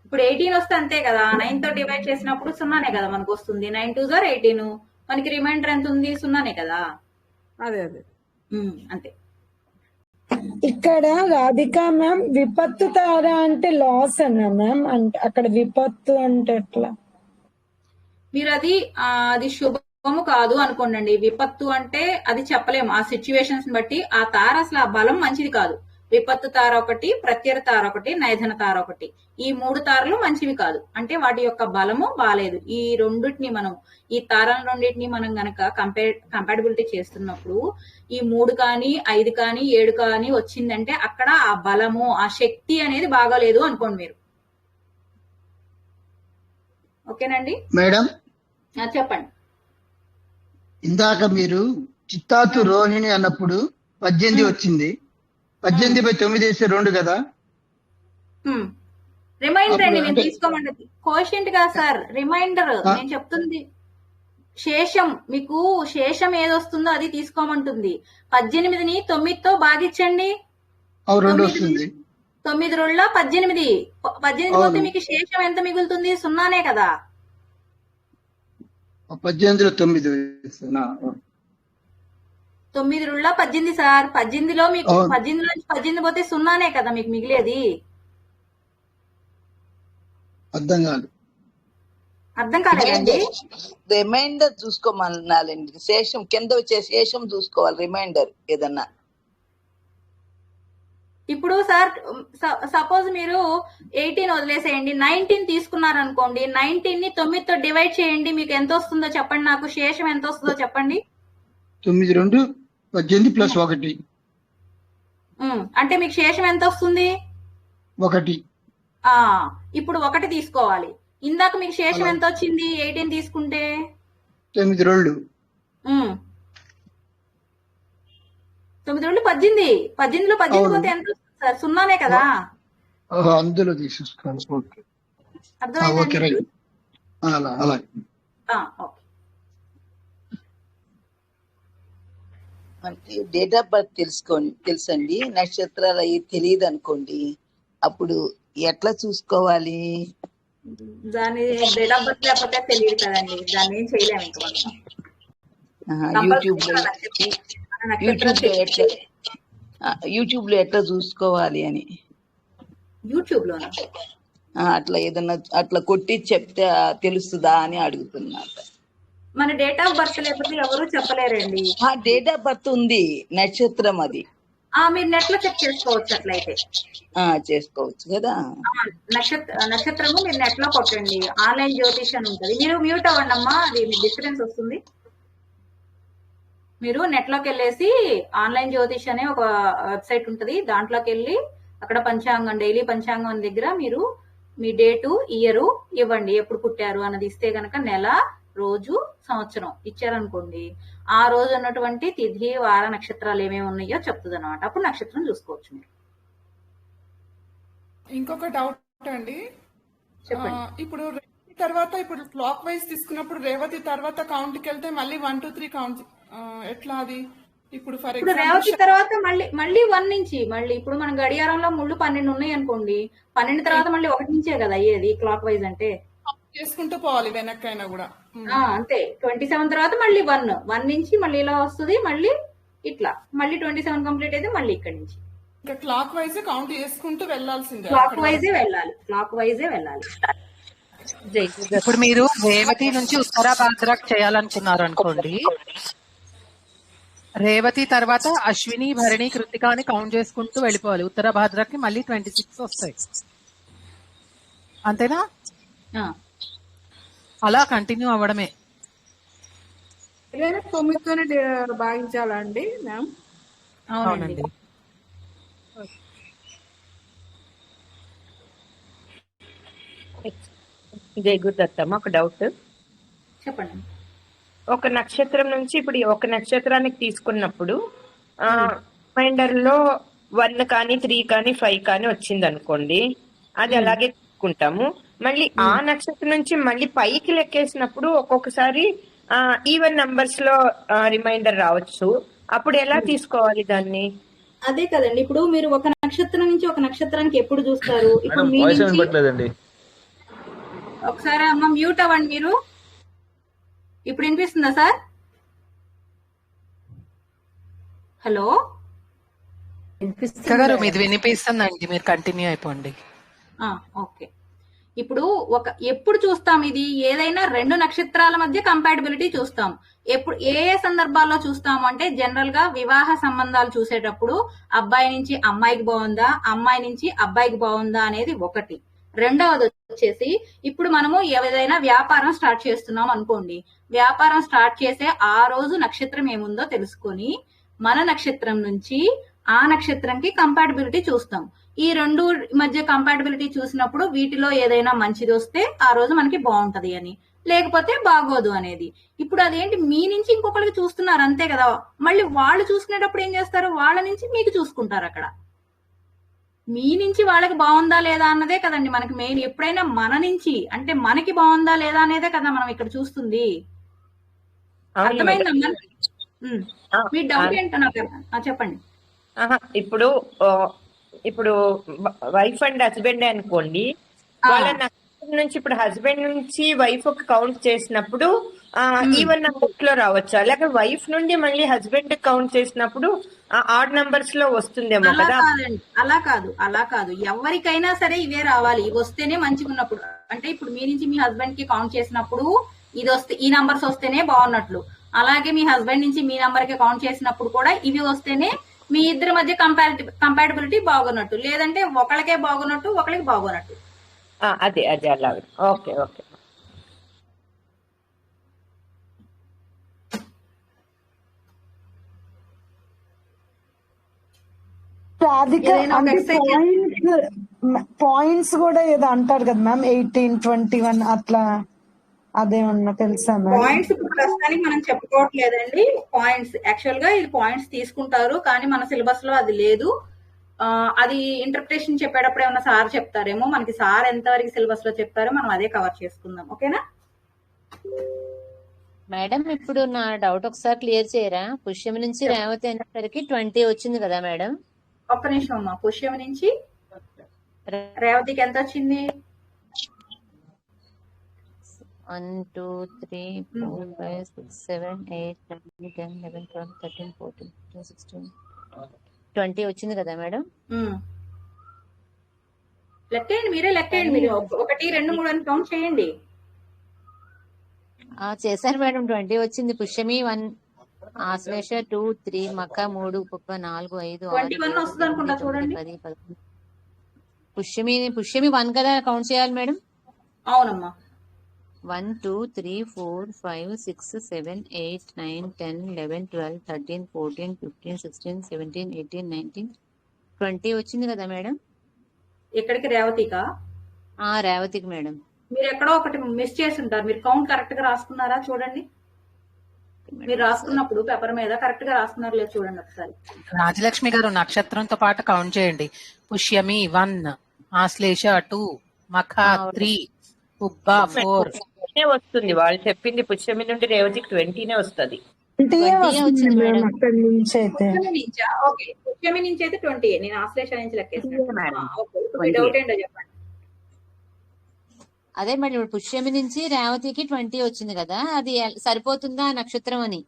ఇప్పుడు 18 వస్తే అంతే కదా, 9తో డివైడ్ చేసినప్పుడు 0నే కదా మనకు వస్తుంది. 9 2 are 18, మనకి రిమైండర్ ఎంత ఉంది 0నే కదా. అదే అంతే. ఇక్కడ రాధిక మ్యామ్ విపత్తు తార అంటే లాస్ అన్నా మ్యామ్, అంటే అక్కడ విపత్తు అంటే ఎట్లా? మీరు అది శుభము కాదు అనుకోండి. విపత్తు అంటే అది చెప్పలేము, ఆ సిచ్యువేషన్స్ బట్టి ఆ తార అసలు ఆ బలం మంచిది కాదు. విపత్తు తార ఒకటి, ప్రత్యర తార ఒకటి, నైధన తార ఒకటి, ఈ 3 తారలు మంచివి కాదు. అంటే వాటి యొక్క బలము బాలేదు. ఈ రెండింటిని మనం ఈ తారల రెండింటిని మనం గనక కంపాటబిలిటీ చేస్తున్నప్పుడు ఈ 3 కానీ 5 కానీ 7 కానీ వచ్చిందంటే అక్కడ ఆ బలము ఆ శక్తి అనేది బాగాలేదు అనుకోండి మీరు. ఓకేనండి మేడం? చెప్పండి. ఇందాక మీరు చిత్తాతు రోహిణి అన్నప్పుడు 18 వచ్చింది, 18/9 వేస్తే 2 కదా. రిమైండర్ అండి నేను తీసుకోమంటది, కోషెంట్ కాదు సార్, రిమైండర్. నేను చెప్తుంది శేషం, మీకు శేషం ఏదొస్తుందో అది తీసుకోమంటుంది. 18ని 9తో భాగించండి, 2 వస్తుంది. 9 2 18, 18 పోతే మీకు శేషం ఎంత మిగులుతుంది? 0నే కదా. 18లో 9 9 2 18 సార్. 18లో మీకు 18 నుంచి 18 పోతే 0నే కదా మీకు మిగిలేది. అర్థం కాలేదండి. రిమైండర్ చూసుకోమన్నాలండి. శేషం కింద వచ్చే శేషం చూసుకోవాలి, రిమైండర్ ఏదన్నా. ఇప్పుడు సార్ సపోజ్ మీరు 18 వదిలేసేయండి, 19 తీసుకున్నారనుకోండి. 19ని 9తో డివైడ్ చేయండి, మీకు ఎంత వస్తుందో చెప్పండి. నాకు శేషం ఎంత వస్తుందో చెప్పండి. 9 2 18 + 1. అంటే మీకు శేషం ఎంత వస్తుంది? 1. ఇప్పుడు 1 తీసుకోవాలి. ఇందాక మీకు శేషం ఎంత వచ్చింది 18 తీసుకుంటే? 9 2 9 2 18. 18లో 18 పోతే ఎంత వస్తుంది సార్? 0నే కదా. అందులో తీసేసుకోవాలి. అర్థమైందండి? ఓకే. మనకి డేట్ ఆఫ్ బర్త్ తెలుసండి, నక్షత్రాలు అవి తెలియదు అనుకోండి, అప్పుడు ఎట్లా చూసుకోవాలి? దాని డేట్ ఆఫ్ బర్త్ లేకపోతే తెలియదు కదండి, దాన్ని ఏం చేయలేము ఇంకా మనం. యూట్యూబ్ లో ఎట్లా చూసుకోవాలి అని. యూట్యూబ్ లో అట్లా ఏదన్నా అట్లా కొట్టి చెప్తే తెలుస్తుందా అని అడుగుతున్నా. మన డేట్ ఆఫ్ బర్త్ లేకపోతే ఎవరు చెప్పలేరండి. డేట్ ఆఫ్ బర్త్ ఉంది, నక్షత్రం అది మీరు నెట్ లో చెక్ చేసుకోవచ్చు. అట్లయితే చేసుకోవచ్చు కదా. నక్షత్రము మీరు నెట్ లో కొట్టండి, ఆన్లైన్ జ్యోతిష్ అని ఉంటుంది. మీరు మ్యూట్ అవ్వండి అమ్మా, అది డిస్టర్బెన్స్ వస్తుంది. మీరు నెట్ లోకి వెళ్ళేసి ఆన్లైన్ జ్యోతిష్ అనే ఒక వెబ్సైట్ ఉంటుంది, దాంట్లోకి వెళ్ళి అక్కడ పంచాంగం, డైలీ పంచాంగం దగ్గర మీరు మీ డేటు ఇయరు ఇవ్వండి, ఎప్పుడు పుట్టారు అన్నది ఇస్తే గనక నెల రోజు సంవత్సరం ఇచ్చారనుకోండి, ఆ రోజు ఉన్నటువంటి తిథి వార నక్షత్రాలు ఏమేమి ఉన్నాయో చెప్తుంది అనమాట. అప్పుడు నక్షత్రం చూసుకోవచ్చు మీరు. ఇంకొక డౌట్ అండి, ఇప్పుడు తర్వాత ఇప్పుడు క్లాక్ వైజ్ తీసుకున్నప్పుడు రేవతి తర్వాత కౌంట్కి వెళ్తే మళ్ళీ 1 2 3 కౌంట్ ఎట్లా? అది ఇప్పుడు ఫర్ ఇప్పుడు ఎగ్జాంపుల్ రేవతి తర్వాత మళ్ళీ 1 నుంచి మళ్ళీ ఇప్పుడు మన గడియారంలో ముళ్ళు 12 ఉన్నాయి అనుకోండి, 12 తర్వాత మళ్ళీ 1 నుంచే కదా అయ్యేది క్లాక్ వైజ్ అంటే. చేసుకుంటూ పోవాలి వెనక్కైనా కూడా. అంతే. 27 తర్వాత మళ్ళీ 1 నుంచి మళ్ళీ ఇలా వస్తుంది, మళ్ళీ ఇట్లా మళ్ళీ 27 కంప్లీట్ అయితే మళ్ళీ ఇక్కడి నుంచి ఇంకా క్లాక్ వైజ్ కౌంట్ చేసుకుంటూ వెళ్లాల్సిందే. క్లాక్ వైజే వెళ్ళాలి. ఇప్పుడు మీరు రేవతి నుంచి ఉత్తరాభాద్రకు చేయాలనుకున్నారు అనుకోండి, రేవతి తర్వాత అశ్విని, భరణి, కృతిక అని కౌంట్ చేసుకుంటూ వెళ్ళిపోవాలి. ఉత్తరాభాద్రకి మళ్ళీ 26 వస్తాయి. అంతేనా? అలా కంటిన్యూ అవ్వడమే. 9తోనే భాగించాలండి మ్యామ్? అవునండి. జై గురుదత్తమ్మ, ఒక డౌట్. చెప్పండి. ఒక నక్షత్రం నుంచి ఇప్పుడు ఒక నక్షత్రానికి తీసుకున్నప్పుడు రిమైండర్ లో 1 కానీ 3 కానీ 5 కానీ వచ్చింది అనుకోండి, అది అలాగే తీసుకుంటాము. మళ్ళీ ఆ నక్షత్రం నుంచి మళ్ళీ పైకి లెక్కేసినప్పుడు ఒక్కొక్కసారి ఈవెన్ నంబర్స్ లో రిమైండర్ రావచ్చు. అప్పుడు ఎలా తీసుకోవాలి దాన్ని? అదే కదండి, ఇప్పుడు మీరు ఒక నక్షత్రం నుంచి ఒక నక్షత్రానికి ఎప్పుడు చూస్తారు? ఇప్పుడు మీ నుంచి ఒకసారి అమ్మ మ్యూట్ అవ్వండి మీరు. ఇప్పుడు వినిపిస్తుందా సార్? హలో, మీది వినిపిస్తుందండి, మీరు కంటిన్యూ అయిపోండి. ఓకే. ఇప్పుడు ఎప్పుడు చూస్తాం ఇది? ఏదైనా 2 నక్షత్రాల మధ్య కంపాటబిలిటీ చూస్తాం. ఎప్పుడు ఏ సందర్భాల్లో చూస్తాము అంటే జనరల్ గా వివాహ సంబంధాలు చూసేటప్పుడు అబ్బాయి నుంచి అమ్మాయికి బాగుందా, అమ్మాయి నుంచి అబ్బాయికి బాగుందా అనేది ఒకటి. రెండవది వచ్చేసి ఇప్పుడు మనము ఏదైనా వ్యాపారం స్టార్ట్ చేస్తున్నాం అనుకోండి, వ్యాపారం స్టార్ట్ చేసే ఆ రోజు నక్షత్రం ఏముందో తెలుసుకొని మన నక్షత్రం నుంచి ఆ నక్షత్రంకి కంపాటబిలిటీ చూస్తాం. ఈ 2 మధ్య కంపాటబిలిటీ చూసినప్పుడు వీటిలో ఏదైనా మంచిది వస్తే ఆ రోజు మనకి బాగుంటది అని, లేకపోతే బాగోదు అనేది. ఇప్పుడు అదేంటి, మీ నుంచి ఇంకొకరికి చూస్తున్నారు అంతే కదా, మళ్ళీ వాళ్ళు చూసుకునేటప్పుడు ఏం చేస్తారు, వాళ్ళ నుంచి మీకు చూసుకుంటారు. అక్కడ మీ నుంచి వాళ్ళకి బాగుందా లేదా అన్నదే కదండి మనకి మెయిన్. ఎప్పుడైనా మన నుంచి అంటే మనకి బాగుందా లేదా అనేదే కదా మనం ఇక్కడ చూస్తుంది. అర్థమైందమ్మా? మీ డౌట్ ఏంటో నాకు చెప్పండి. ఇప్పుడు వైఫ్ అండ్ హస్బెండ్ అనుకోండి, వాళ్ళ నక్షత్రం నుంచి ఇప్పుడు హస్బెండ్ నుంచి వైఫ్ కౌంట్ చేసినప్పుడు ఈవెన్ నంబర్స్ లో రావచ్చు, అలాగే వైఫ్ నుండి మళ్ళీ హస్బెండ్ కౌంట్ చేసినప్పుడు ఆడ్ నంబర్స్ లో వస్తుందేమో కదా? అలా కాదు, ఎవరికైనా సరే ఇవే రావాలి. ఇవి వస్తేనే మంచిగా ఉన్నప్పుడు. అంటే ఇప్పుడు మీ నుంచి మీ హస్బెండ్ కి కౌంట్ చేసినప్పుడు ఇది వస్తే ఈ నంబర్స్ వస్తేనే బాగున్నట్లు, అలాగే మీ హస్బెండ్ నుంచి మీ నంబర్ కి కౌంట్ చేసినప్పుడు కూడా ఇవి వస్తేనే మీ ఇద్దరి మధ్య కంపాటబిలిటీ బాగున్నట్టు, లేదంటే ఒకళ్ళకే బాగున్నట్టు ఒకళ్ళకి బాగున్నట్టు. అదే అలాగే. ఓకే. రాధిక పాయింట్స్ కూడా ఏదో అంటారు కదా మ్యామ్, 18, 21 అట్లా, అదేమన్నా తెలుసా మ్యామ్? పాయింట్స్ ఇప్పుడు ప్రస్తుతానికి మనం చెప్పుకోవట్లేదండి. పాయింట్స్ యాక్చువల్ గా ఇది పాయింట్స్ తీసుకుంటారు, కానీ మన సిలబస్ లో అది లేదు. అది ఇంటర్ప్రిటేషన్ చెప్పేటప్పుడు ఏమన్నా సార్ చెప్తారేమో, మనకి సార్ ఎంతవరకు సిలబస్ లో చెప్తారో మనం అదే కవర్ చేసుకుందాం. ఓకేనా మేడం? ఇప్పుడు నా డౌట్ ఒకసారి క్లియర్ చేయరా? పుష్యం నుంచి రేవతి అనేసరికి 20 వచ్చింది కదా మేడం? ఒక్క నిమిషం అమ్మా. పుష్యం నుంచి రేవతికి ఎంత వచ్చింది? 1 2 3 4 5 6 7 8 9 10 11 12 13 14 15 16 20 వచ్చింది కదా మేడం? లెక్కేయండి, మీరే లెక్కేయండి. మీరు 1 2 3 అని కౌంట్ చేయండి. చేశాను మేడం. 20 వచ్చింది. పుష్యమి 1, ఆశ్లేష 2 3, మక 3, పుప్ప 4 5 21 వస్తుంది అనుకుంటా చూడండి. 10 11. పుష్యమి 1 కదా కౌంట్ చేయాలి మేడం? అవునమ్మా. 1 2 3 4 5 6 7 8 9 10 11 12 13 14 15 16 17 18 19 20 వచ్చింది కదా మేడం? ఎక్కడికి? రేవతికా? రేవతికి మేడం. మీరు ఎక్కడో ఒకటి మిస్ చేసి ఉంటారు. మీరు కౌంట్ కరెక్ట్ గా రాసుకున్నారా చూడండి. మీరు రాసుకున్నప్పుడు పేపర్ మీద కరెక్ట్ గా రాసుకున్నారు లేదు చూడండి ఒకసారి. రాజలక్ష్మి గారు నక్షత్రంతో పాటు కౌంట్ చేయండి. పుష్యమి 1, ఆశ్లేష 2, మఖ 3, పుబ్బ 4 వస్తుంది. వాళ్ళు చెప్పింది పుష్యమి నుండి రేవతికి 20నే వస్తుంది. 20 20 వచ్చింది మేడం. అక్కడి నుంచి అయితే పుష్యమి నుంచా? ఓకే, పుష్యమి నుంచి అయితే 20. నేను ఆశ్లేష నుంచి లెక్కేసాను. మేడం ఓకే, ఇప్పుడు మీ డౌట్ ఏంటో చెప్పండి. అదే మేడం ఇప్పుడు పుష్యమి నుంచి రేవతికి 20 వచ్చింది కదా, అది సరిపోతుందా నక్షత్రం అని?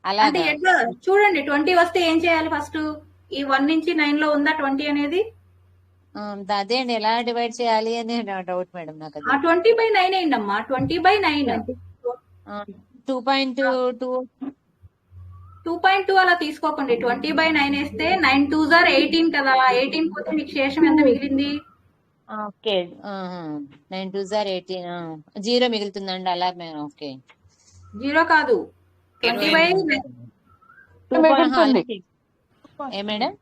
అంటే అలాగా ఎట్లా చూడండి, 20 వస్తే ఏం చేయాలి? ఫస్ట్ ఈ 1 నుంచి 9 లో ఉందా 20 అనేది? అదే అండి, ఎలా డివైడ్ చేయాలి అని నా డౌట్ మేడం నాకు. అది 20/9 అయిందమ్మా. 20/9 2.2 2.2 అలా తీసుకోకండి. 20/9 వేస్తే 9 2s are 18 కదా. 18 పోతే మీకు శేషం ఎంత మిగిలింది? ఓకే 9 2s are 18 0 మిగులుతుందండి అలా. ఓకే 0 కాదు, 20/9. ఏ మేడం?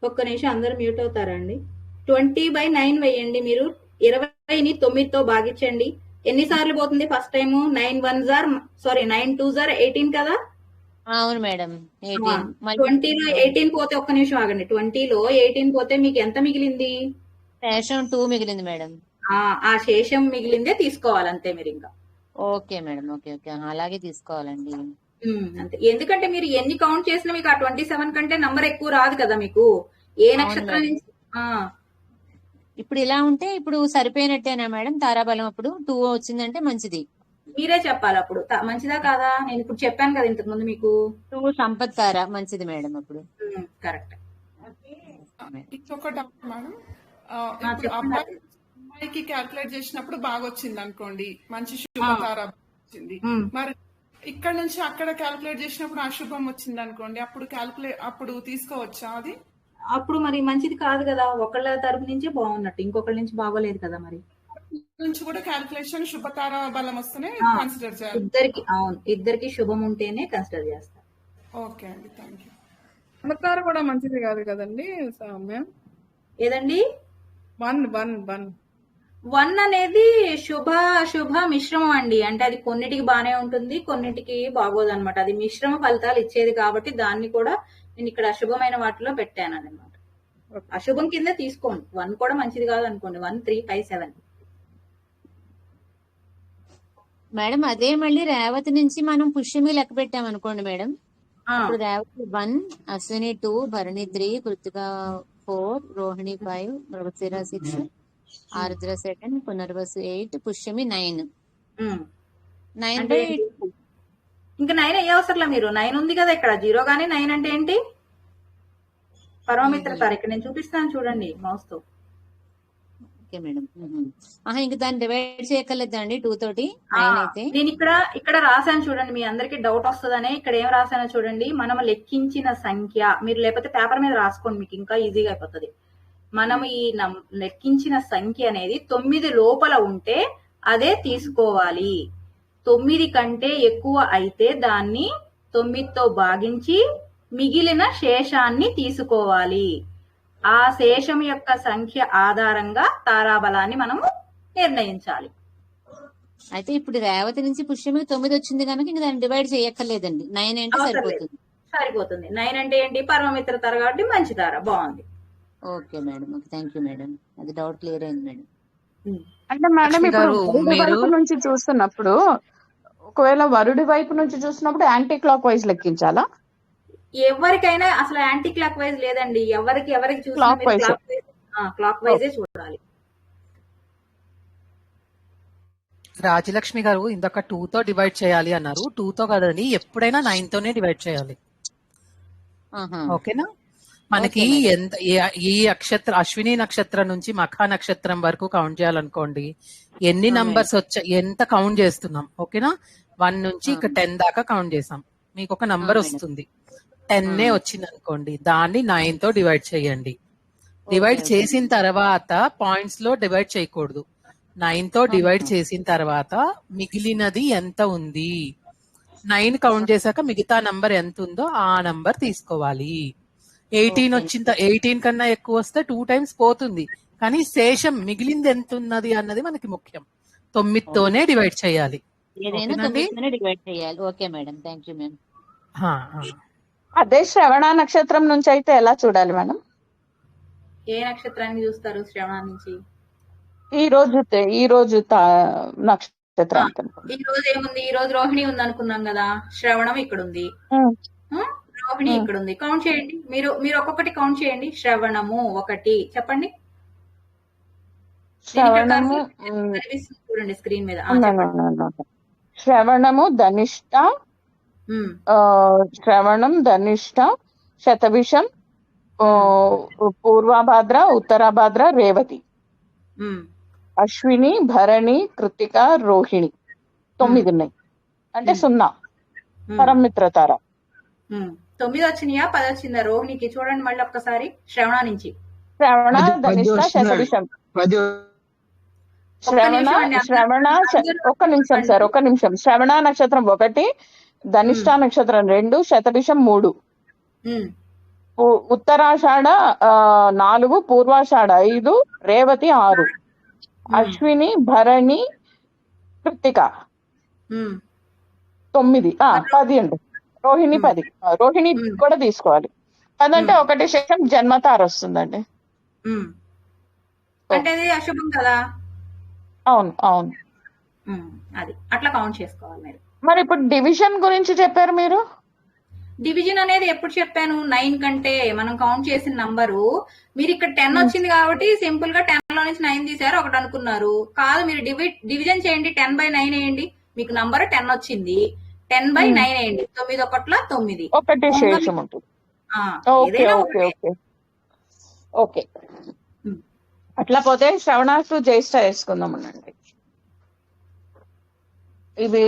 ఒక్క నిమిషం, అందరు మ్యూట్ అవుతారండి. 20/9 వేయండి. మీరు 20ని 9తో భాగించండి. ఎన్నిసార్లు పోతుంది? ఫస్ట్ టైం 9 2s are 18 కదా. అవును మేడం 18. 20లో 18 పోతే, ఒక్క నిమిషం ఆగండి, 20లో 18 పోతే మీకు ఎంత మిగిలింది? శేషం 2 మిగిలింది మేడం. ఆ శేషం మిగిలిందే తీసుకోవాలి అంతే మీరు ఇంకా. ఓకే మేడం, ఓకే ఓకే అలాగే తీసుకోవాలండి. అంతే, ఎందుకంటే మీరు ఎన్ని కౌంట్ చేసినా మీకు ఆ 27 కంటే నంబర్ ఎక్కువ రాదు కదా మీకు ఏ నక్షత్రం నుంచి. ఇప్పుడు ఇలా ఉంటే ఇప్పుడు సరిపోయినట్టేనా మేడం తారాబలం? అప్పుడు 2 వచ్చిందంటే మంచిది. మీరే చెప్పాలి అప్పుడు మంచిదా కాదా. నేను ఇప్పుడు చెప్పాను కదా ఇంతకు ముందు మీకు. 2 సంపత్ తార మంచిది మేడం అప్పుడు. కరెక్ట్. ఇంకొక డౌట్ మేడం, ఇప్పుడు అమ్మాయికి క్యాల్కులేట్ చేసినప్పుడు బాగా వచ్చింది అనుకోండి, మంచి శుభతార వచ్చింది. మరి ఇక్కడ నుంచి అక్కడ క్యాల్కులేట్ చేసినప్పుడు అశుభం వచ్చింది అనుకోండి, అప్పుడు తీసుకోవచ్చా అది? అప్పుడు మరి మంచిది కాదు కదా. ఒకళ్ళ తరపు నుంచి బాగున్నట్టు, ఇంకొకళ్ళ నుంచి బాగోలేదు కదా. మరి నుంచి కూడా క్యాల్కులేషన్ శుభతార బలం వస్తేనే కన్సిడర్ చేయాలి. ఇద్దరికి శుభం ఉంటేనే కన్సిడర్ చేస్తారు. ఓకే అండి, థ్యాంక్ యూ. శుభతార కూడా మంచిది కాదు కదండి మ్యామ్? ఏదండి? 1 అనేది శుభ మిశ్రమం అండి. అంటే అది కొన్నిటికి బానే ఉంటుంది, కొన్నిటికి బాగోదు అనమాట. అది మిశ్రమ ఫలితాలు ఇచ్చేది కాబట్టి దాన్ని కూడా నేను ఇక్కడ అశుభమైన వాటిలో పెట్టాను అనమాట. అశుభం కింద తీసుకోండి. 1 కూడా మంచిది కాదు అనుకోండి. 1 3 5 7. మేడం అదే మళ్ళీ రేవతి నుంచి మనం పుష్యమి లెక్క పెట్టాం అనుకోండి మేడం, ఇప్పుడు రేవతి 1, అశ్విని 2, భరణి 3, కృతిక 4, రోహిణి 5, మృగశిర 6, ఆరుద్ర 7, పునర్వసు 8, పుష్యమి 9. 9/8. ఇంకా 9 అయ్యే అవసరంలా. మీరు 9 ఉంది కదా ఇక్కడ, 0 గానీ 9 అంటే ఏంటి? పరమమిత్ర తార ఇక్కడ నేను చూపిస్తాను చూడండి మౌస్ తో. Okay madam. ఇంకా దాన్ని డివైడ్ చేయగలదండి 2 తోటి. అయితే నేను ఇక్కడ రాశాను చూడండి, మీ అందరికి డౌట్ వస్తుందనే ఇక్కడ ఏం రాశానో చూడండి. మనం లెక్కించిన సంఖ్య, మీరు లేకపోతే పేపర్ మీద రాసుకోండి, మీకు ఇంకా ఈజీగా అయిపోతుంది. మనం ఈ లెక్కించిన సంఖ్య అనేది 9 లోపల ఉంటే అదే తీసుకోవాలి. 9 కంటే ఎక్కువ అయితే దాన్ని 9తో భాగించి మిగిలిన శేషాన్ని తీసుకోవాలి. ఆ శేషం యొక్క సంఖ్య ఆధారంగా తారాబలాన్ని మనం నిర్ణయించాలి. అయితే ఇప్పుడు రేవతి నుంచి పుష్యమి 9 వచ్చింది కనుక ఇంకా దాన్ని డివైడ్ చేయక్కర్లేదండి. 9 అంటే సరిపోతుంది. 9 అంటే ఏంటి? పరమమిత్ర తార కాబట్టి మంచి తార. బాగుంది. Okay madam, thank you madam. అది డౌట్ క్లియర్ అయింది మేడం. అంటే మేడం ఇప్పుడు వైపు నుంచి చూస్తున్నప్పుడు, ఒకవేళ వరుడి వైపు నుంచి చూసినప్పుడు యాంటీ క్లాక్ వైజ్ లెక్కించాలా? ఎవరికైనా అసలు యాంటీ క్లాక్ వైజ్ లేదండి. ఎవరికి చూసినా క్లాక్ వైజే చూడాలి. రాజలక్ష్మి గారు ఇందాక 2తో డివైడ్ చేయాలి అన్నారు. 2తో కదండి, ఎప్పుడైనా 9తోనే డివైడ్ చేయాలి. ఓకేనా? మనకి ఈ అశ్విని నక్షత్రం నుంచి మఖా నక్షత్రం వరకు కౌంట్ చేయాలనుకోండి, ఎన్ని నంబర్స్ ఎంత కౌంట్ చేస్తున్నాం. ఓకేనా? 1 నుంచి ఇక 10 దాకా కౌంట్ చేసాం, మీకు ఒక నంబర్ వస్తుంది. 10 వచ్చింది అనుకోండి, దాన్ని 9తో డివైడ్ చేయండి. డివైడ్ చేసిన తర్వాత పాయింట్స్ లో డివైడ్ చేయకూడదు. 9తో డివైడ్ చేసిన తర్వాత మిగిలినది ఎంత ఉంది, 9 కౌంట్ చేశాక మిగతా నంబర్ ఎంత ఉందో ఆ నంబర్ తీసుకోవాలి. 18 కన్నా ఎక్కువ వస్తే 2 times పోతుంది, కానీ శేషం మిగిలింది ఎంత ఉన్నది అన్నది మనకి ముఖ్యం. 9తోనే డివైడ్ చేయాలి. Okay madam, thank you ma'am. అదే శ్రవణ నక్షత్రం నుంచి అయితే ఎలా చూడాలి మేడం? ఏ నక్షత్రాన్ని చూస్తారు శ్రవణ నుంచి? ఈ రోజు నక్షత్రం నక్షత్రానికి అనుకోండి. ఈ రోజు ఏముంది, ఈ రోజు రోహిణి ఉంది అనుకున్నాం కదా, శ్రవణం ఇక్కడ ఉంది, రోహిణి ఇక్కడ ఉంది. కౌంట్ చేయండి, మీరు ఒక్కొక్కటి కౌంట్ చేయండి. శ్రవణము 1 చెప్పండి. శ్రవణము చూడండి స్క్రీన్ మీద. శ్రవణము ధనిష్ట, శ్రవణం ధనిష్ట, శతభిషం, పూర్వభాద్ర, ఉత్తరాభాద్ర, రేవతి, అశ్విని, భరణి, కృతిక, రోహిణి 9 ఉన్నాయి. అంటే 0 పరమిత్ర తార. 9 వచ్చినాయా 10 వచ్చిందా రోహిణికి? చూడండి మళ్ళీ ఒక్కసారి. శ్రవణ నుంచి శ్రవణ ధనిష్ట శతభిషం. శ్రవణ ఒక్క నిమిషం సార్, ఒక్క నిమిషం. శ్రవణ నక్షత్రం 1, ధనిష్ట నక్షత్రం 2, శతభిషం 3, ఉత్తరాషాఢ 4, పూర్వాషాఢ 5, రేవతి 6, అశ్విని, భరణి, కృత్తిక 9, 10 అండి. రోహిణి 10. రోహిణి కూడా తీసుకోవాలి. 10 అంటే 1 శేషం జన్మతార వస్తుందండి. అంటే అది అశుభం కదా. అవును అవును, అది అట్లా కౌంట్ చేసుకోవాలి మీరు. మరి ఇప్పుడు డివిజన్ గురించి చెప్పారు మీరు. డివిజన్ అనేది ఎప్పుడు చెప్పాను? 9 కంటే మనం కౌంట్ చేసిన నంబరు. మీరు ఇక్కడ 10 వచ్చింది కాబట్టి సింపుల్ గా 10 లో నుంచి 9 తీసారు, 1 అనుకున్నారు. కాదు, మీరు డివిజన్ చేయండి. 10/9 వేయండి, మీకు నంబర్ 10 వచ్చింది. 10/9 వేయండి. 9 1 9. 1 శేషం ఉంటుంది. ఓకే. అట్లా పోతే శ్రవణాసు జ్యేష్ఠ వేసుకుందామనండి. ఇవి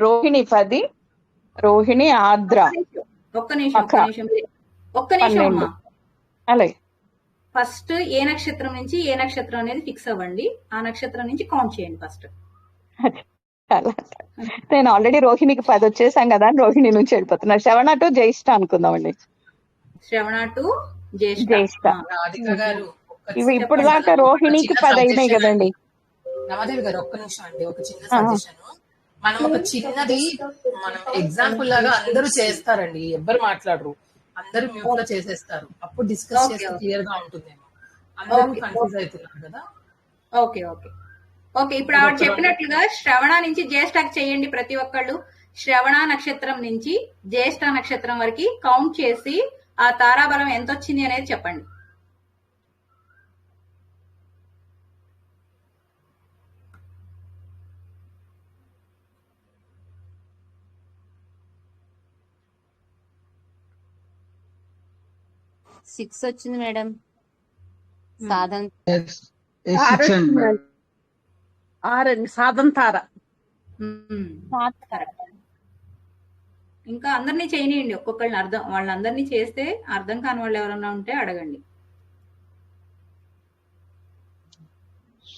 రోహిణి 10, రోహిణి, ఆర్ద్ర. ఒక్క నిమిషం అమ్మా. అలాగే ఫస్ట్ ఏ నక్షత్రం నుంచి ఏ నక్షత్రం అనేది ఫిక్స్ అవ్వండి. ఆ నక్షత్రం నుంచి కౌంట్ చేయండి ఫస్ట్. నేను ఆల్రెడీ రోహిణికి 10 వచ్చేసాం కదా, రోహిణి నుంచి వెళ్ళిపోతున్నా. శ్రవణ టు జ్యేష్ఠ అనుకుందామండి. శ్రవణ టు జ్యేష్ఠ. ఇవి ఇప్పుడు దాకా రోహిణికి 10 అయినాయి కదండి. నవదేవి గారు ఒక్క నిమిషం అండి, ఒక చిన్న సజెషన్. మనం ఒక చిన్నది మనం ఎగ్జాంపుల్ లాగా అందరూ చేస్తారండి, ఎవ్వరు మాట్లాడరు, అందరూ మ్యూట్ లో చేసేస్తారు. అప్పుడు డిస్కస్ చేస్తే క్లియర్ గా ఉంటుందేమో. అందరూ కన్ఫ్యూజ్ అవుతున్నారు కదా. ఓకే. ఇప్పుడు ఆవిడ చెప్పినట్లుగా శ్రవణ నుంచి జ్యేష్ఠకి చేయండి ప్రతి ఒక్కళ్ళు. శ్రవణ నక్షత్రం నుంచి జ్యేష్ఠ నక్షత్రం వరకు కౌంట్ చేసి ఆ తారాబలం ఎంత వచ్చింది అనేది చెప్పండి. సిక్స్ వచ్చింది మేడం. సాధన సాధన తార. ఇంకా అందరినీ చేయనియండి, ఒక్కొక్కళ్ళని అర్థం, వాళ్ళందరినీ చేస్తే అర్థం కాని వాళ్ళు ఎవరన్నా ఉంటే అడగండి.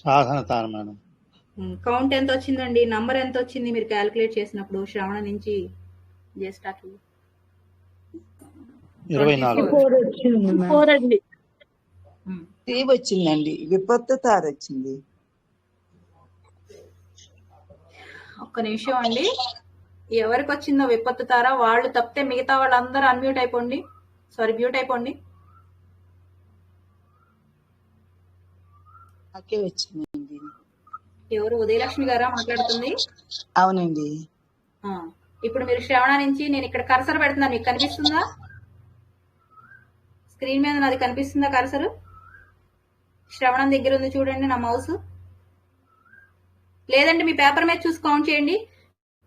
సాధన తార మేడం. కౌంట్ ఎంత వచ్చిందండి? నంబర్ ఎంత వచ్చింది మీరు క్యాలిక్యులేట్ చేసినప్పుడు? శ్రవణ నుంచి జ్యేష్ఠకి 24 అండి. వచ్చిందండి. విపత్తు తార వచ్చింది. ఒక్క నిమిషం అండి. ఎవరికి వచ్చిందో విపత్తు తార వాళ్ళు తప్పితే మిగతా వాళ్ళందరూ అన్మ్యూట్ అయిపోండి. మ్యూట్ అయిపోండి. వచ్చిందండి. ఎవరు? ఉదయలక్ష్మి గారా మాట్లాడుతుంది? అవునండి. ఇప్పుడు మీరు శ్రవణ నుంచి నేను ఇక్కడ కర్సర్ పెడుతున్నాను, మీకు కనిపిస్తుందా? స్క్రీన్ మీద నాది కనిపిస్తుందా కర్సర్? శ్రవణం దగ్గర ఉంది చూడండి నా మౌస్. లేదంటే మీ పేపర్ మీద చూసి కౌంట్ చేయండి.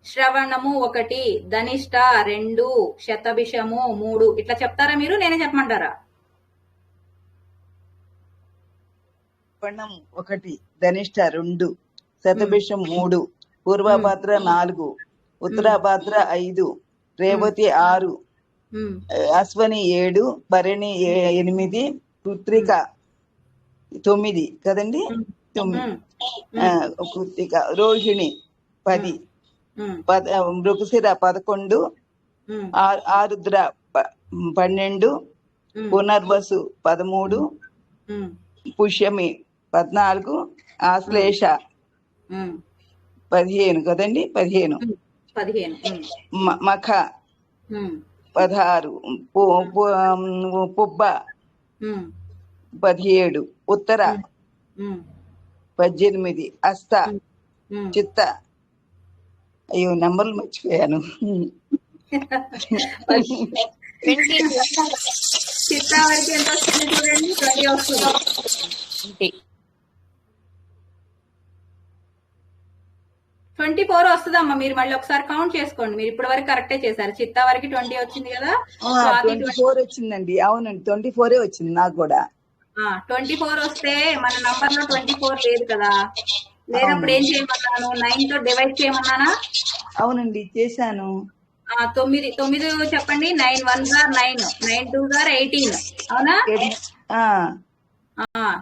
శ్రవణము 1, ధనిష్ట 2, శతభిషము 3. ఇట్లా చెప్తారా మీరు? నేనే చెప్పమంటారా? శ్రవణం 1, ధనిష్ట 2, శతభిషం 3, పూర్వభాద్ర 4, ఉత్తరాభాద్ర 5, రేవతి 6, అశ్వని 7, భరణి 8, కృత్తిక 9 కదండి. 9 కృత్తిక, రోహిణి 10, మృగశిర 11, ఆరుద్ర 12, పునర్వసు 13, పుష్యమి 14, ఆశ్లేష 15 కదండి. 15 మఖ 16, పుబ్బ 17, ఉత్తర 18, అస్త చిత్త. అయ్యో నెంబర్లు మర్చిపోయాను. చిత్త వరకు ఎంత వస్తుంది చూడండి, 20 వస్తుంది. 24 వస్తుందమ్మా. మీరు మళ్ళీ ఒకసారి కౌంట్ చేసుకోండి. మీరు ఇప్పటి వరకు కరెక్టే చేశారు. చిత్తా వరకు 20 వచ్చింది కదా, 24 వచ్చిందండి. అవునండి, 24 వచ్చింది నాకు కూడా. 24 వస్తే మన నంబర్ లో 24 లేదు కదా, లేనప్పుడు ఏం చేయమన్నాను? 9 తో డివైడ్ చేయమన్నానా? అవునండి, చేశాను. 9 చెప్పండి. 9 1 గారు 9, 9 2 గారు 18. అవునా?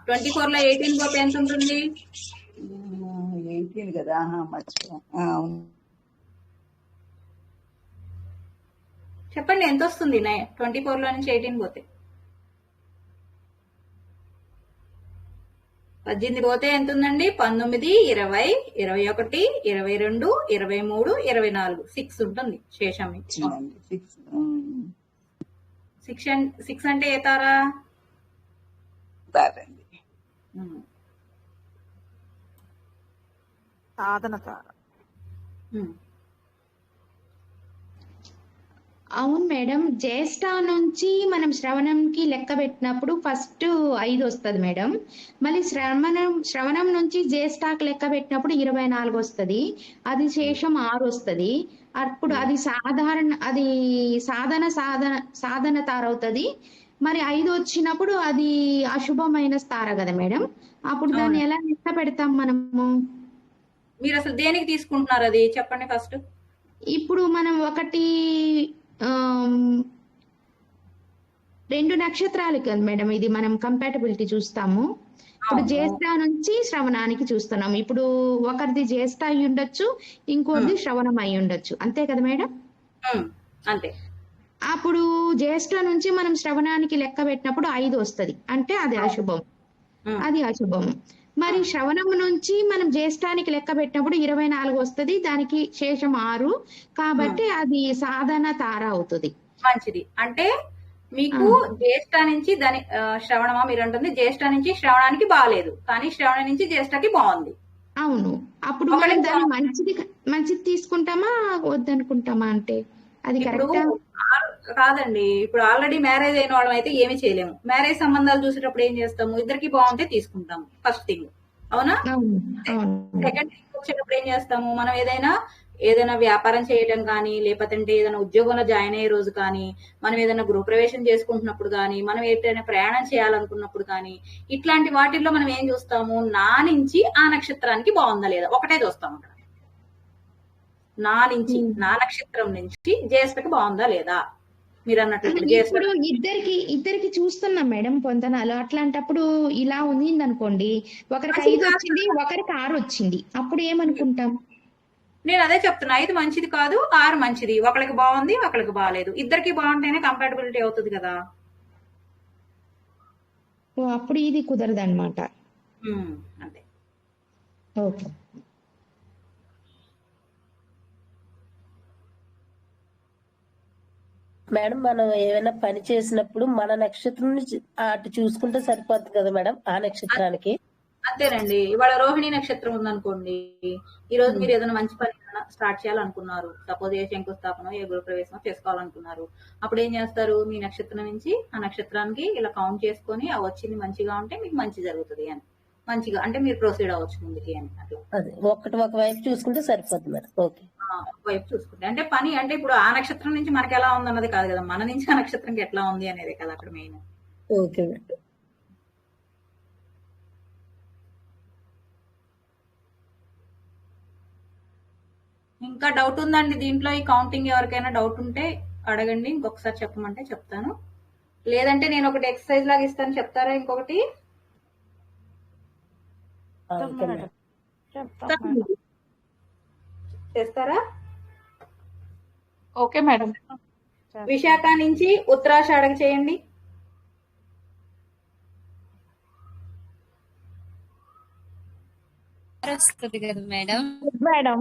24 లో 18 పోతే ఎంత ఉంటుంది? 18 కదా, మర్చిపోయా. చెప్పండి ఎంత వస్తుంది 24 లో నుంచి 18 పోతే? 18 పోతే ఎంత ఉందండి? 19, 20, 21, 22, 23, 24, 6 ఉంటుంది శేషం. 6 అంటే ఏ తారా? సాధన తార. అవును మేడం, జ్యేష్ఠ నుంచి మనం శ్రవణంకి లెక్క పెట్టినప్పుడు ఫస్ట్ 5 వస్తుంది మేడం. మళ్ళీ శ్రవణం నుంచి జ్యేష్ఠకి లెక్క పెట్టినప్పుడు 24 వస్తుంది. అది శేషం 6 వస్తుంది. అప్పుడు అది సాధన తార అవుతుంది. మరి 5 వచ్చినప్పుడు అది అశుభమైన తార కదా మేడం. అప్పుడు దాన్ని ఎలా లెక్క పెడతాం మనము? మీరు అసలు దేనికి తీసుకుంటున్నారు అది చెప్పండి ఫస్ట్. ఇప్పుడు మనం 2 నక్షత్రాలు కదా మేడం, ఇది మనం కంపాటబిలిటీ చూస్తాము. ఇప్పుడు జ్యేష్ఠ నుంచి శ్రవణానికి చూస్తున్నాం. ఇప్పుడు ఒకరిది జ్యేష్ఠ అయి ఉండొచ్చు, ఇంకోటిది శ్రవణం అయి ఉండొచ్చు, అంతే కదా మేడం? అంతే. అప్పుడు జ్యేష్ఠ నుంచి మనం శ్రవణానికి లెక్క పెట్టినప్పుడు 5 వస్తుంది, అంటే అది అశుభం. మరి శ్రవణం నుంచి మనం జ్యేష్ఠానికి లెక్క పెట్టినప్పుడు 24 వస్తుంది, దానికి శేషం 6, కాబట్టి అది సాధన తార అవుతుంది. మంచిది. అంటే మీకు జ్యేష్ఠ నుంచి దాని శ్రవణమా మీరు అంటుంది, జ్యేష్ఠ నుంచి శ్రవణానికి బాగాలేదు, కానీ శ్రవణం నుంచి జ్యేష్ఠకి బాగుంది. అవును. అప్పుడు మనం దాన్ని మంచిది తీసుకుంటామా వద్దనుకుంటామా? అంటే అది కరెక్టా? కాదండి. ఇప్పుడు ఆల్రెడీ మ్యారేజ్ అయిన వాళ్ళం అయితే ఏమి చేయలేము. మ్యారేజ్ సంబంధాలు చూసేటప్పుడు ఏం చేస్తాము? ఇద్దరికి బాగుంటే తీసుకుంటాము, ఫస్ట్ థింగ్. అవునా? సెకండ్ థింగ్ వచ్చేటప్పుడు ఏం చేస్తాము? మనం ఏదైనా వ్యాపారం చేయడం కానీ, లేకపోతే ఏదైనా ఉద్యోగంలో జాయిన్ అయ్యే రోజు కానీ, మనం ఏదైనా గృహప్రవేశం చేసుకుంటున్నప్పుడు కానీ, మనం ఏదైనా ప్రయాణం చేయాలనుకున్నప్పుడు కానీ, ఇట్లాంటి వాటిల్లో మనం ఏం చూస్తాము? నా నుంచి ఆ నక్షత్రానికి బాగుందా లేదా ఒకటే చూస్తాము. అక్కడ నా నక్షత్రం నుంచి జ్యేష్ఠకి బాగుందా లేదా మీరు అన్నట్టు. ఇప్పుడు ఇద్దరికి చూస్తున్నాం మేడం పొందనాలు. అట్లాంటప్పుడు ఇలా ఉంది అనుకోండి, ఒకరికి 5 వచ్చింది, ఒకరికి 6 వచ్చింది, అప్పుడు ఏమనుకుంటాం? నేను అదే చెప్తున్నా, 5 మంచిది కాదు, 6 మంచిది. ఒకరికి బాగుంది, ఒకరికి బాగాలేదు. ఇద్దరికి బాగుంటేనే కంపాటబిలిటీ అవుతుంది కదా. అప్పుడు ఇది కుదరదు అనమాట. అంతే. ఓకే. మేడం, మనం ఏమైనా పని చేసినప్పుడు మన నక్షత్రం అటు చూసుకుంటే సరిపోతుంది కదా మేడం, ఆ నక్షత్రానికి. అంతేనండి. ఇవాళ రోహిణి నక్షత్రం ఉందనుకోండి, ఈ రోజు మీరు ఏదైనా మంచి పని స్టార్ట్ చేయాలనుకున్నారు, సపోజ్ ఏ శంకుస్థాపన ఏ గృహప్రవేశం చేసుకోవాలనుకున్నారు, అప్పుడు ఏం చేస్తారు? మీ నక్షత్రం నుంచి ఆ నక్షత్రానికి ఇలా కౌంట్ చేసుకొని ఆ వచ్చింది మంచిగా ఉంటే మీకు మంచి జరుగుతుంది అని, మంచిగా అంటే మీరు ప్రొసీడ్ అవ్వచ్చు ముందుకి అని. అట్లా ఒక వైపు చూసుకుంటే సరిపోతుంది మేడం. ఓకే. వైపు చూసుకుంటే అంటే పని అంటే ఇప్పుడు ఆ నక్షత్రం నుంచి మనకి ఎలా ఉంది అన్నది కాదు కదా, మన నుంచి ఆ నక్షత్రంకి ఎట్లా ఉంది అనేది కదా అక్కడ మెయిన్. Okay madam. ఇంకా డౌట్ ఉందండి దీంట్లో? ఈ కౌంటింగ్ ఎవరికైనా డౌట్ ఉంటే అడగండి, ఇంకొకసారి చెప్పమంటే చెప్తాను. లేదంటే నేను ఒకటి ఎక్సర్సైజ్ లాగా ఇస్తాను, చెప్తారా? ఇంకొకటి చేస్తారా? Okay madam. విశాఖ నుంచి ఉత్తరాషాఢకి చేయండి. వస్తుంది కదా మేడం. మేడం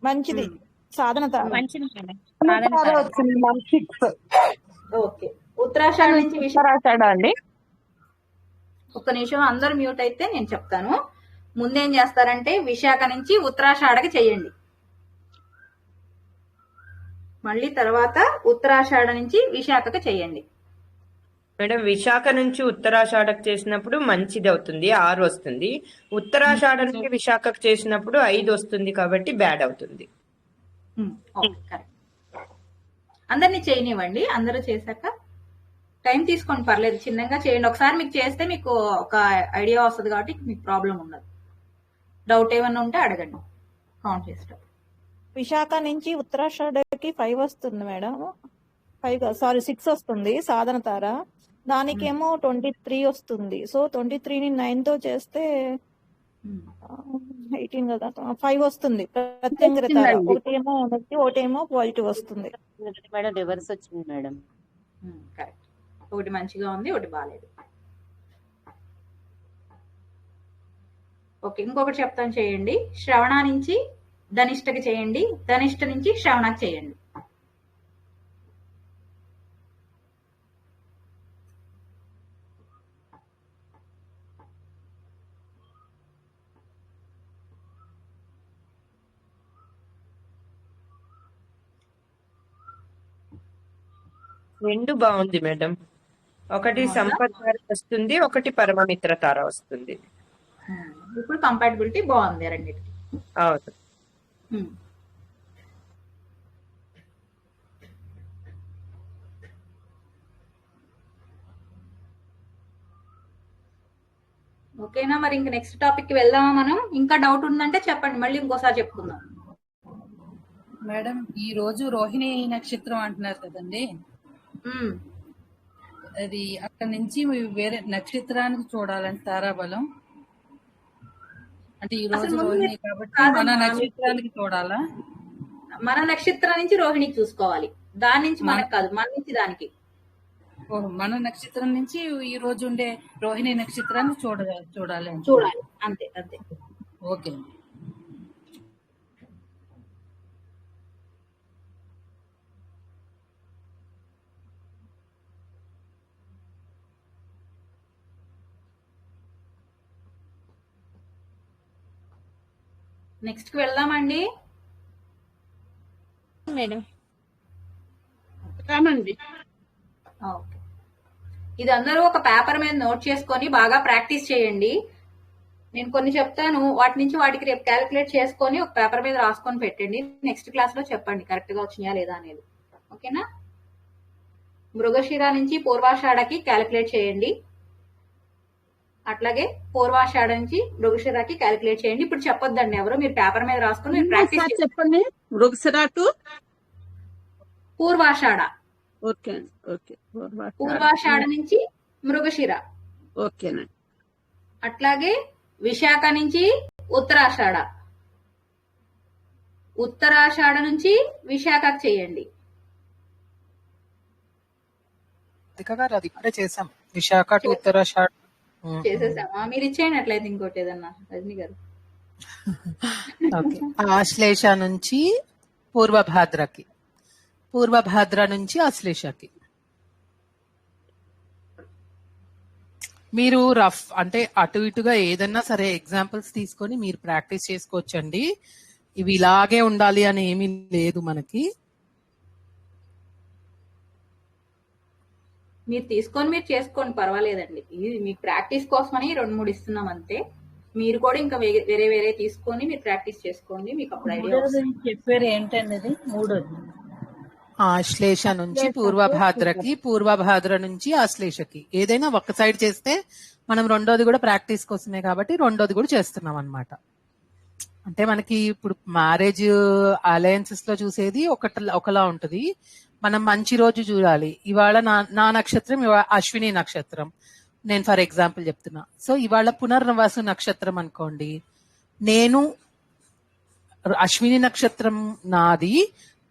మంచిది. సాధన మంచిది మేడం. ఓకే. ఉత్తరాషాఢ నుంచి ఉత్తరాషాఢ అండి. ఒక్క నిమిషం అందరు మ్యూట్ అయితే నేను చెప్తాను. ముందేం చేస్తారంటే విశాఖ నుంచి ఉత్తరాషాఢకి చేయండి, మళ్ళీ తర్వాత ఉత్తరాషాఢ నుంచి విశాఖకి చేయండి. మేడం విశాఖ నుంచి ఉత్తరాషాఢకు చేసినప్పుడు మంచిది అవుతుంది, 6 వస్తుంది. ఉత్తరాషాఢ నుంచి విశాఖకు చేసినప్పుడు 5 వస్తుంది, కాబట్టి బ్యాడ్ అవుతుంది. అందరినీ చేయనివ్వండి, అందరూ చేశాక టైం తీసుకోండి, పర్లేదు, చిన్నగా చేయండి. ఒకసారి మీకు చేస్తే మీకు ఒక ఐడియా వస్తుంది కాబట్టి మీకు ప్రాబ్లం ఉండదు. డౌట్ ఏమన్నా ఉంటే అడగండి కౌంట్ చేసేటప్పుడు. విశాఖ నుంచి ఉత్తరాషాఢకి 5 వస్తుంది మేడం, 6 వస్తుంది సాధన తార. దానికేమో 23 వస్తుంది. సో 23ని 9 తో చేస్తే 18 కదా, 5 వస్తుంది ప్రత్యంగిర తార. ఒకటేమో నెగిటివ్, ఒకటేమో పాజిటివ్ వస్తుంది మేడం. రివర్స్ వచ్చింది మేడం. కరెక్ట్, ఒకటి మంచిగా ఉంది, ఒకటి బాగాలేదు. ఓకే, ఇంకొకటి చెప్తాను చేయండి. శ్రవణ నుంచి ధనిష్టకి చేయండి, ధనిష్ట నుంచి శ్రవణకి చేయండి. రెండు బాగుంది మేడం. ఒకటి సంపత్ తార వస్తుంది, ఒకటి పరమమిత్ర తార వస్తుంది. ఇప్పుడు కంపాటిబిలిటీ బాగుంది రెండింటికి. అవును. ఓకేనా, మరి ఇంక నెక్స్ట్ టాపిక్ కి వెళ్దామా మనం? ఇంకా డౌట్ ఉందంటే చెప్పండి, మళ్ళీ ఇంకోసారి చెప్పుకుందాం. మేడం ఈ రోజు రోహిణి నక్షత్రం అంటున్నారు కదండి, అది అక్కడ నుంచి వేరే నక్షత్రానికి చూడాలంటే తారాబలం అంటే ఈ రోజు రోహిణి కాబట్టి మన నక్షత్రానికి చూడాలా? మన నక్షత్రం నుంచి రోహిణికి చూసుకోవాలి, దాని నుంచి మనకు కాదు, మన నుంచి దానికి. మన నక్షత్రం నుంచి ఈ రోజు ఉండే రోహిణి నక్షత్రాన్ని చూడాలి అంతే అంతే. ఓకే. నెక్స్ట్ కి వెళ్దామండి మేడం. రామండి. ఓకే, ఇది అందరూ ఒక పేపర్ మీద నోట్ చేసుకొని బాగా ప్రాక్టీస్ చేయండి. నేను కొన్ని చెప్తాను, వాటి నుంచి వాటికి రేపు క్యాలిక్యులేట్ చేసుకొని ఒక పేపర్ మీద రాసుకొని పెట్టండి. నెక్స్ట్ క్లాస్ లో చెప్పండి కరెక్ట్ గా వచ్చినాయా లేదా అనేది. ఓకేనా? మృగశిర నుంచి పూర్వాషాఢకి క్యాలిక్యులేట్ చేయండి, అట్లాగే పూర్వాషాఢ నుంచి మృగశిరకి క్యాలిక్యులేట్ చేయండి. ఇప్పుడు చెప్పొద్దండి ఎవరు, మీరు పేపర్ మీద రాసుకొని మీరు ప్రాక్టీస్ చెప్పండి. Mrigashira to Purvashadha. Okay okay. Purvashadha నుంచి మృగశిర. ఓకేనండి. అట్లాగే విశాఖ నుంచి ఉత్తరాషాఢ, ఉత్తరాషాఢ నుంచి విశాఖకు చేయండి. అది ఇప్పుడే చేసాం, విశాఖ టు ఉత్తరాషాఢ చేసేసామా? మీరు ఇచ్చేయండి అట్లయితే ఇంకోటి ఏదన్నా రజనీ గారు. ఆశ్లేష నుంచి పూర్వభాద్రకి, పూర్వభాద్ర నుంచి ఆశ్లేషకి. మీరు రఫ్ అంటే అటు ఇటుగా ఏదన్నా సరే ఎగ్జాంపుల్స్ తీసుకొని మీరు ప్రాక్టీస్ చేసుకోవచ్చండి. ఇవి ఇలాగే ఉండాలి అని ఏమీ లేదు మనకి. మీరు తీసుకొని మీరు చేసుకోండి, పర్వాలేదండి. ఇది మీకు ప్రాక్టీస్ కోసమని 2-3 ఇస్తున్నాం అంతే. మీరు కూడా ఇంకా వేరే వేరే తీసుకొని మీరు ప్రాక్టీస్ చేసుకోండి, మీకు అప్పుడు ఐడియా వస్తుంది. చెప్పారు ఏంటన్నది మూడోది. ఆశ్లేష నుంచి పూర్వభాద్రకి, పూర్వభాద్ర నుంచి ఆశ్లేషకి. ఏదైనా ఒక సైడ్ చేస్తే మనం రెండోది కూడా ప్రాక్టీస్ కోసమే కాబట్టి రెండోది కూడా చేస్తున్నాం అన్నమాట. అంటే మనకి ఇప్పుడు మ్యారేజ్ అలయన్సెస్ లో చూసేది ఒకలా ఉంటది. మనం మంచి రోజు చూడాలి. ఇవాళ నా నక్షత్రం అశ్విని నక్షత్రం, నేను ఫర్ ఎగ్జాంపుల్ చెప్తున్నా. సో ఇవాళ పునర్వసు నక్షత్రం అనుకోండి, నేను అశ్విని నక్షత్రం నాది,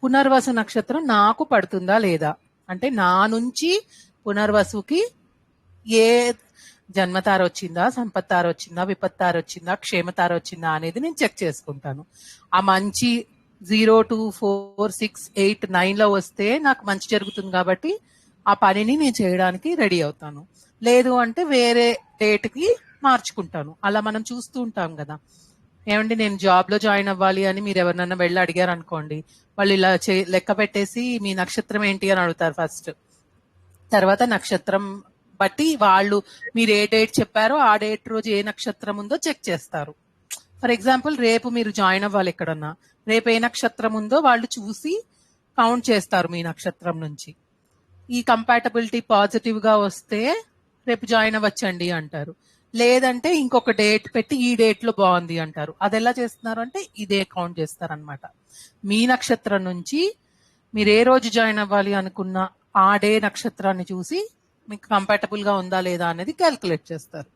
పునర్వసు నక్షత్రం నాకు పడుతుందా లేదా, అంటే నా నుంచి పునర్వసుకి ఏ జన్మతార వచ్చిందా, సంపత్తార వచ్చిందా, విపత్తార వచ్చిందా, క్షేమతార వచ్చిందా అనేది నేను చెక్ చేసుకుంటాను. ఆ మంచి 0, 2, 4, 6, 8, 9 వస్తే నాకు మంచి జరుగుతుంది కాబట్టి ఆ పనిని నేను చేయడానికి రెడీ అవుతాను. లేదు అంటే వేరే డేట్ కి మార్చుకుంటాను. అలా మనం చూస్తూ ఉంటాం కదా. ఏమండి నేను జాబ్ లో జాయిన్ అవ్వాలి అని మీరు ఎవరినన్నా వెళ్ళి అడిగారు అనుకోండి, వాళ్ళు ఇలా లెక్క పెట్టేసి మీ నక్షత్రం ఏంటి అని అడుగుతారు ఫస్ట్. తర్వాత నక్షత్రం బట్టి వాళ్ళు మీరు ఏ డేట్ చెప్పారో ఆ డేట్ రోజు ఏ నక్షత్రం ఉందో చెక్ చేస్తారు. ఫర్ ఎగ్జాంపుల్ రేపు మీరు జాయిన్ అవ్వాలి ఎక్కడన్నా, రేపు ఏ నక్షత్రం ఉందో వాళ్ళు చూసి కౌంట్ చేస్తారు మీ నక్షత్రం నుంచి. ఈ కంపాటబిలిటీ పాజిటివ్ గా వస్తే రేపు జాయిన్ అవ్వచ్చండి అంటారు. లేదంటే ఇంకొక డేట్ పెట్టి ఈ డేట్ లో బాగుంది అంటారు. అది ఎలా చేస్తున్నారు అంటే ఇదే కౌంట్ చేస్తారనమాట. మీ నక్షత్రం నుంచి మీరు ఏ రోజు జాయిన్ అవ్వాలి అనుకున్న ఆ డే నక్షత్రాన్ని చూసి మీకు కంపాటబుల్ గా ఉందా లేదా అనేది క్యాల్కులేట్ చేస్తారు.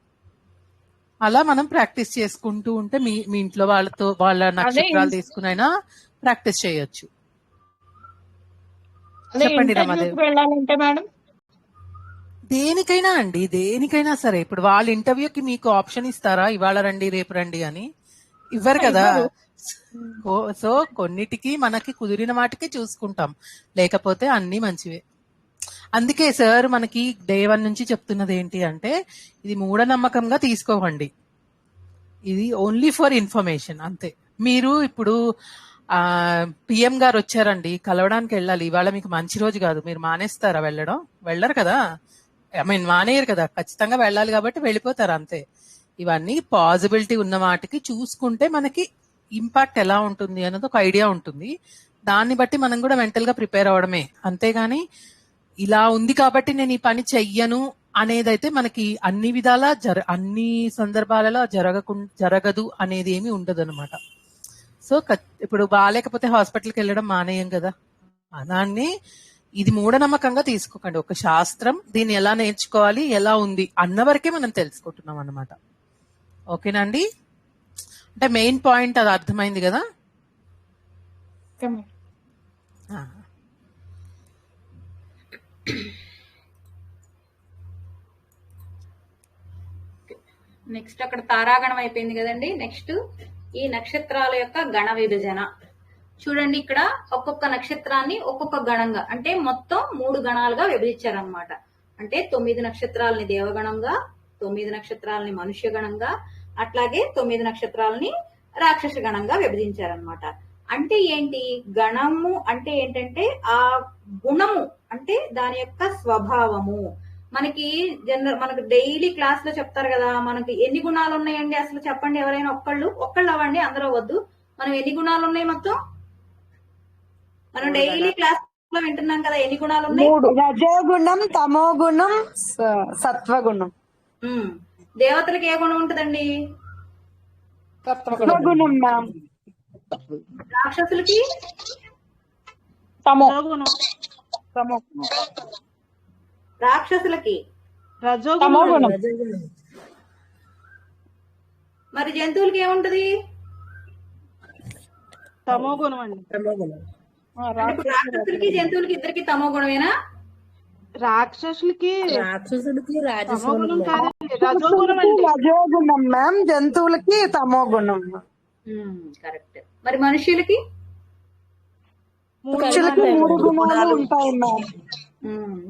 అలా మనం ప్రాక్టీస్ చేసుకుంటూ ఉంటే మీ ఇంట్లో వాళ్ళతో వాళ్ళ నక్షత్రాలు తీసుకునైనా ప్రాక్టీస్ చేయొచ్చు. చెప్పండి రమాదేవి. వెళ్ళాలంటే మేడం దేనికైనా అండి, దేనికైనా సరే. ఇప్పుడు వాళ్ళ ఇంటర్వ్యూకి మీకు ఆప్షన్ ఇస్తారా ఇవాళ రండి రేపు రండి అని? ఇవ్వరు కదా. సో కొన్నిటికి మనకి కుదిరిన వాటికి చూసుకుంటాం, లేకపోతే అన్ని మంచివే. అందుకే సార్ మనకి డే 1 నుంచి చెప్తున్నది ఏంటి అంటే ఇది మూఢనమ్మకంగా తీసుకోకండి, ఇది ఓన్లీ ఫర్ ఇన్ఫర్మేషన్ అంతే. మీరు ఇప్పుడు పిఎం గారు వచ్చారండి, కలవడానికి వెళ్ళాలి, ఇవాళ మీకు మంచి రోజు కాదు, మీరు మానేస్తారా వెళ్ళడం? వెళ్ళరు కదా, మానేయరు కదా, ఖచ్చితంగా వెళ్ళాలి కాబట్టి వెళ్ళిపోతారు అంతే. ఇవన్నీ పాసిబిలిటీ ఉన్న వాటికి చూసుకుంటే మనకి ఇంపాక్ట్ ఎలా ఉంటుంది అన్నది ఒక ఐడియా ఉంటుంది. దాన్ని బట్టి మనం కూడా మెంటల్ గా ప్రిపేర్ అవడమే, అంతేగాని ఇలా ఉంది కాబట్టి నేను ఈ పని చెయ్యను అనేదైతే మనకి అన్ని విధాలా అన్ని సందర్భాలలో జరగదు అనేది ఏమి ఉండదు అనమాట. సో ఇప్పుడు బాగాలేకపోతే హాస్పిటల్కి వెళ్ళడం మానేయం కదా, అలానే ఇది మూఢనమ్మకంగా తీసుకోకండి. ఒక శాస్త్రం, దీన్ని ఎలా నేర్చుకోవాలి ఎలా ఉంది అన్న వరకే మనం తెలుసుకుంటున్నాం అన్నమాట. ఓకేనండి, అంటే మెయిన్ పాయింట్ అది అర్థమైంది కదా. నెక్స్ట్ అక్కడ తారాగణం అయిపోయింది కదండి. నెక్స్ట్ ఈ నక్షత్రాల యొక్క గణ విభజన చూడండి. ఇక్కడ ఒక్కొక్క నక్షత్రాన్ని ఒక్కొక్క గణంగా అంటే మొత్తం 3 గణాలుగా విభజించారనమాట. అంటే 9 నక్షత్రాలని దేవగణంగా, 9 నక్షత్రాలని మనుష్య గణంగా, అట్లాగే 9 నక్షత్రాలని రాక్షస గణంగా విభజించారనమాట. అంటే ఏంటి గణము అంటే ఏంటంటే ఆ గుణము అంటే దాని యొక్క స్వభావము. మనకి మనకు డైలీ క్లాస్ లో చెప్తారు కదా, మనకి ఎన్ని గుణాలు ఉన్నాయండి అసలు చెప్పండి, ఎవరైనా ఒక్కళ్ళు అవ్వండి, అందరూ వద్దు. మనం ఎన్ని గుణాలు ఉన్నాయి మొత్తం? మనం డైలీ క్లాస్ లో వింటున్నాం కదా, ఎన్ని గుణాలు ఉన్నాయి? రజోగుణం, తమో గుణం, సత్వగుణం. దేవతలకు ఏ గుణం ఉంటదండి? సత్వగుణం. రాక్షసులకి తమో. రాక్షసులకి తమోగుణం. మరి జంతువులకి ఏముంటది? తమోగుణం అండి. రాక్షసులకి జంతువులకి ఇద్దరికి తమో గుణమేనా? రాక్షసులకి రజోగుణం మ్యామ్, జంతువులకి తమో గుణం. కరెక్ట్. మరి మనుష్యులకి? మనుషులకి 3 గుణాలు ఉంటాయి మ్యామ్.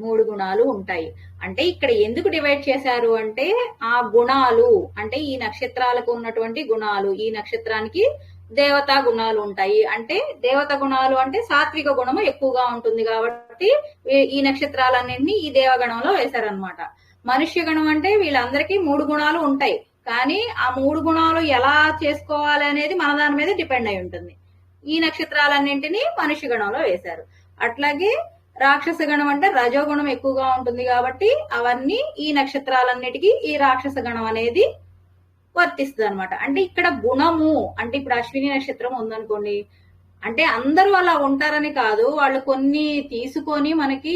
3 గుణాలు ఉంటాయి. అంటే ఇక్కడ ఎందుకు డివైడ్ చేశారు అంటే ఆ గుణాలు అంటే ఈ నక్షత్రాలకు ఉన్నటువంటి గుణాలు, ఈ నక్షత్రానికి దేవతా గుణాలు ఉంటాయి. అంటే దేవత గుణాలు అంటే సాత్విక గుణము ఎక్కువగా ఉంటుంది కాబట్టి ఈ నక్షత్రాలన్నింటినీ ఈ దేవగణంలో వేశారనమాట. మనుష్య గణం అంటే వీళ్ళందరికీ 3 గుణాలు ఉంటాయి, కానీ ఆ 3 గుణాలు ఎలా చేసుకోవాలి అనేది మన దాని మీద డిపెండ్ అయి ఉంటుంది. ఈ నక్షత్రాలన్నింటినీ మనుష్య గణంలో వేశారు. అట్లాగే రాక్షస గణం అంటే రజోగుణం ఎక్కువగా ఉంటుంది కాబట్టి అవన్నీ ఈ నక్షత్రాలన్నిటికీ ఈ రాక్షస గణం అనేది వర్తిస్తుంది అనమాట. అంటే ఇక్కడ గుణము అంటే ఇప్పుడు అశ్విని నక్షత్రం ఉందనుకోండి, అంటే అందరూ అలా ఉంటారని కాదు, వాళ్ళు కొన్ని తీసుకొని మనకి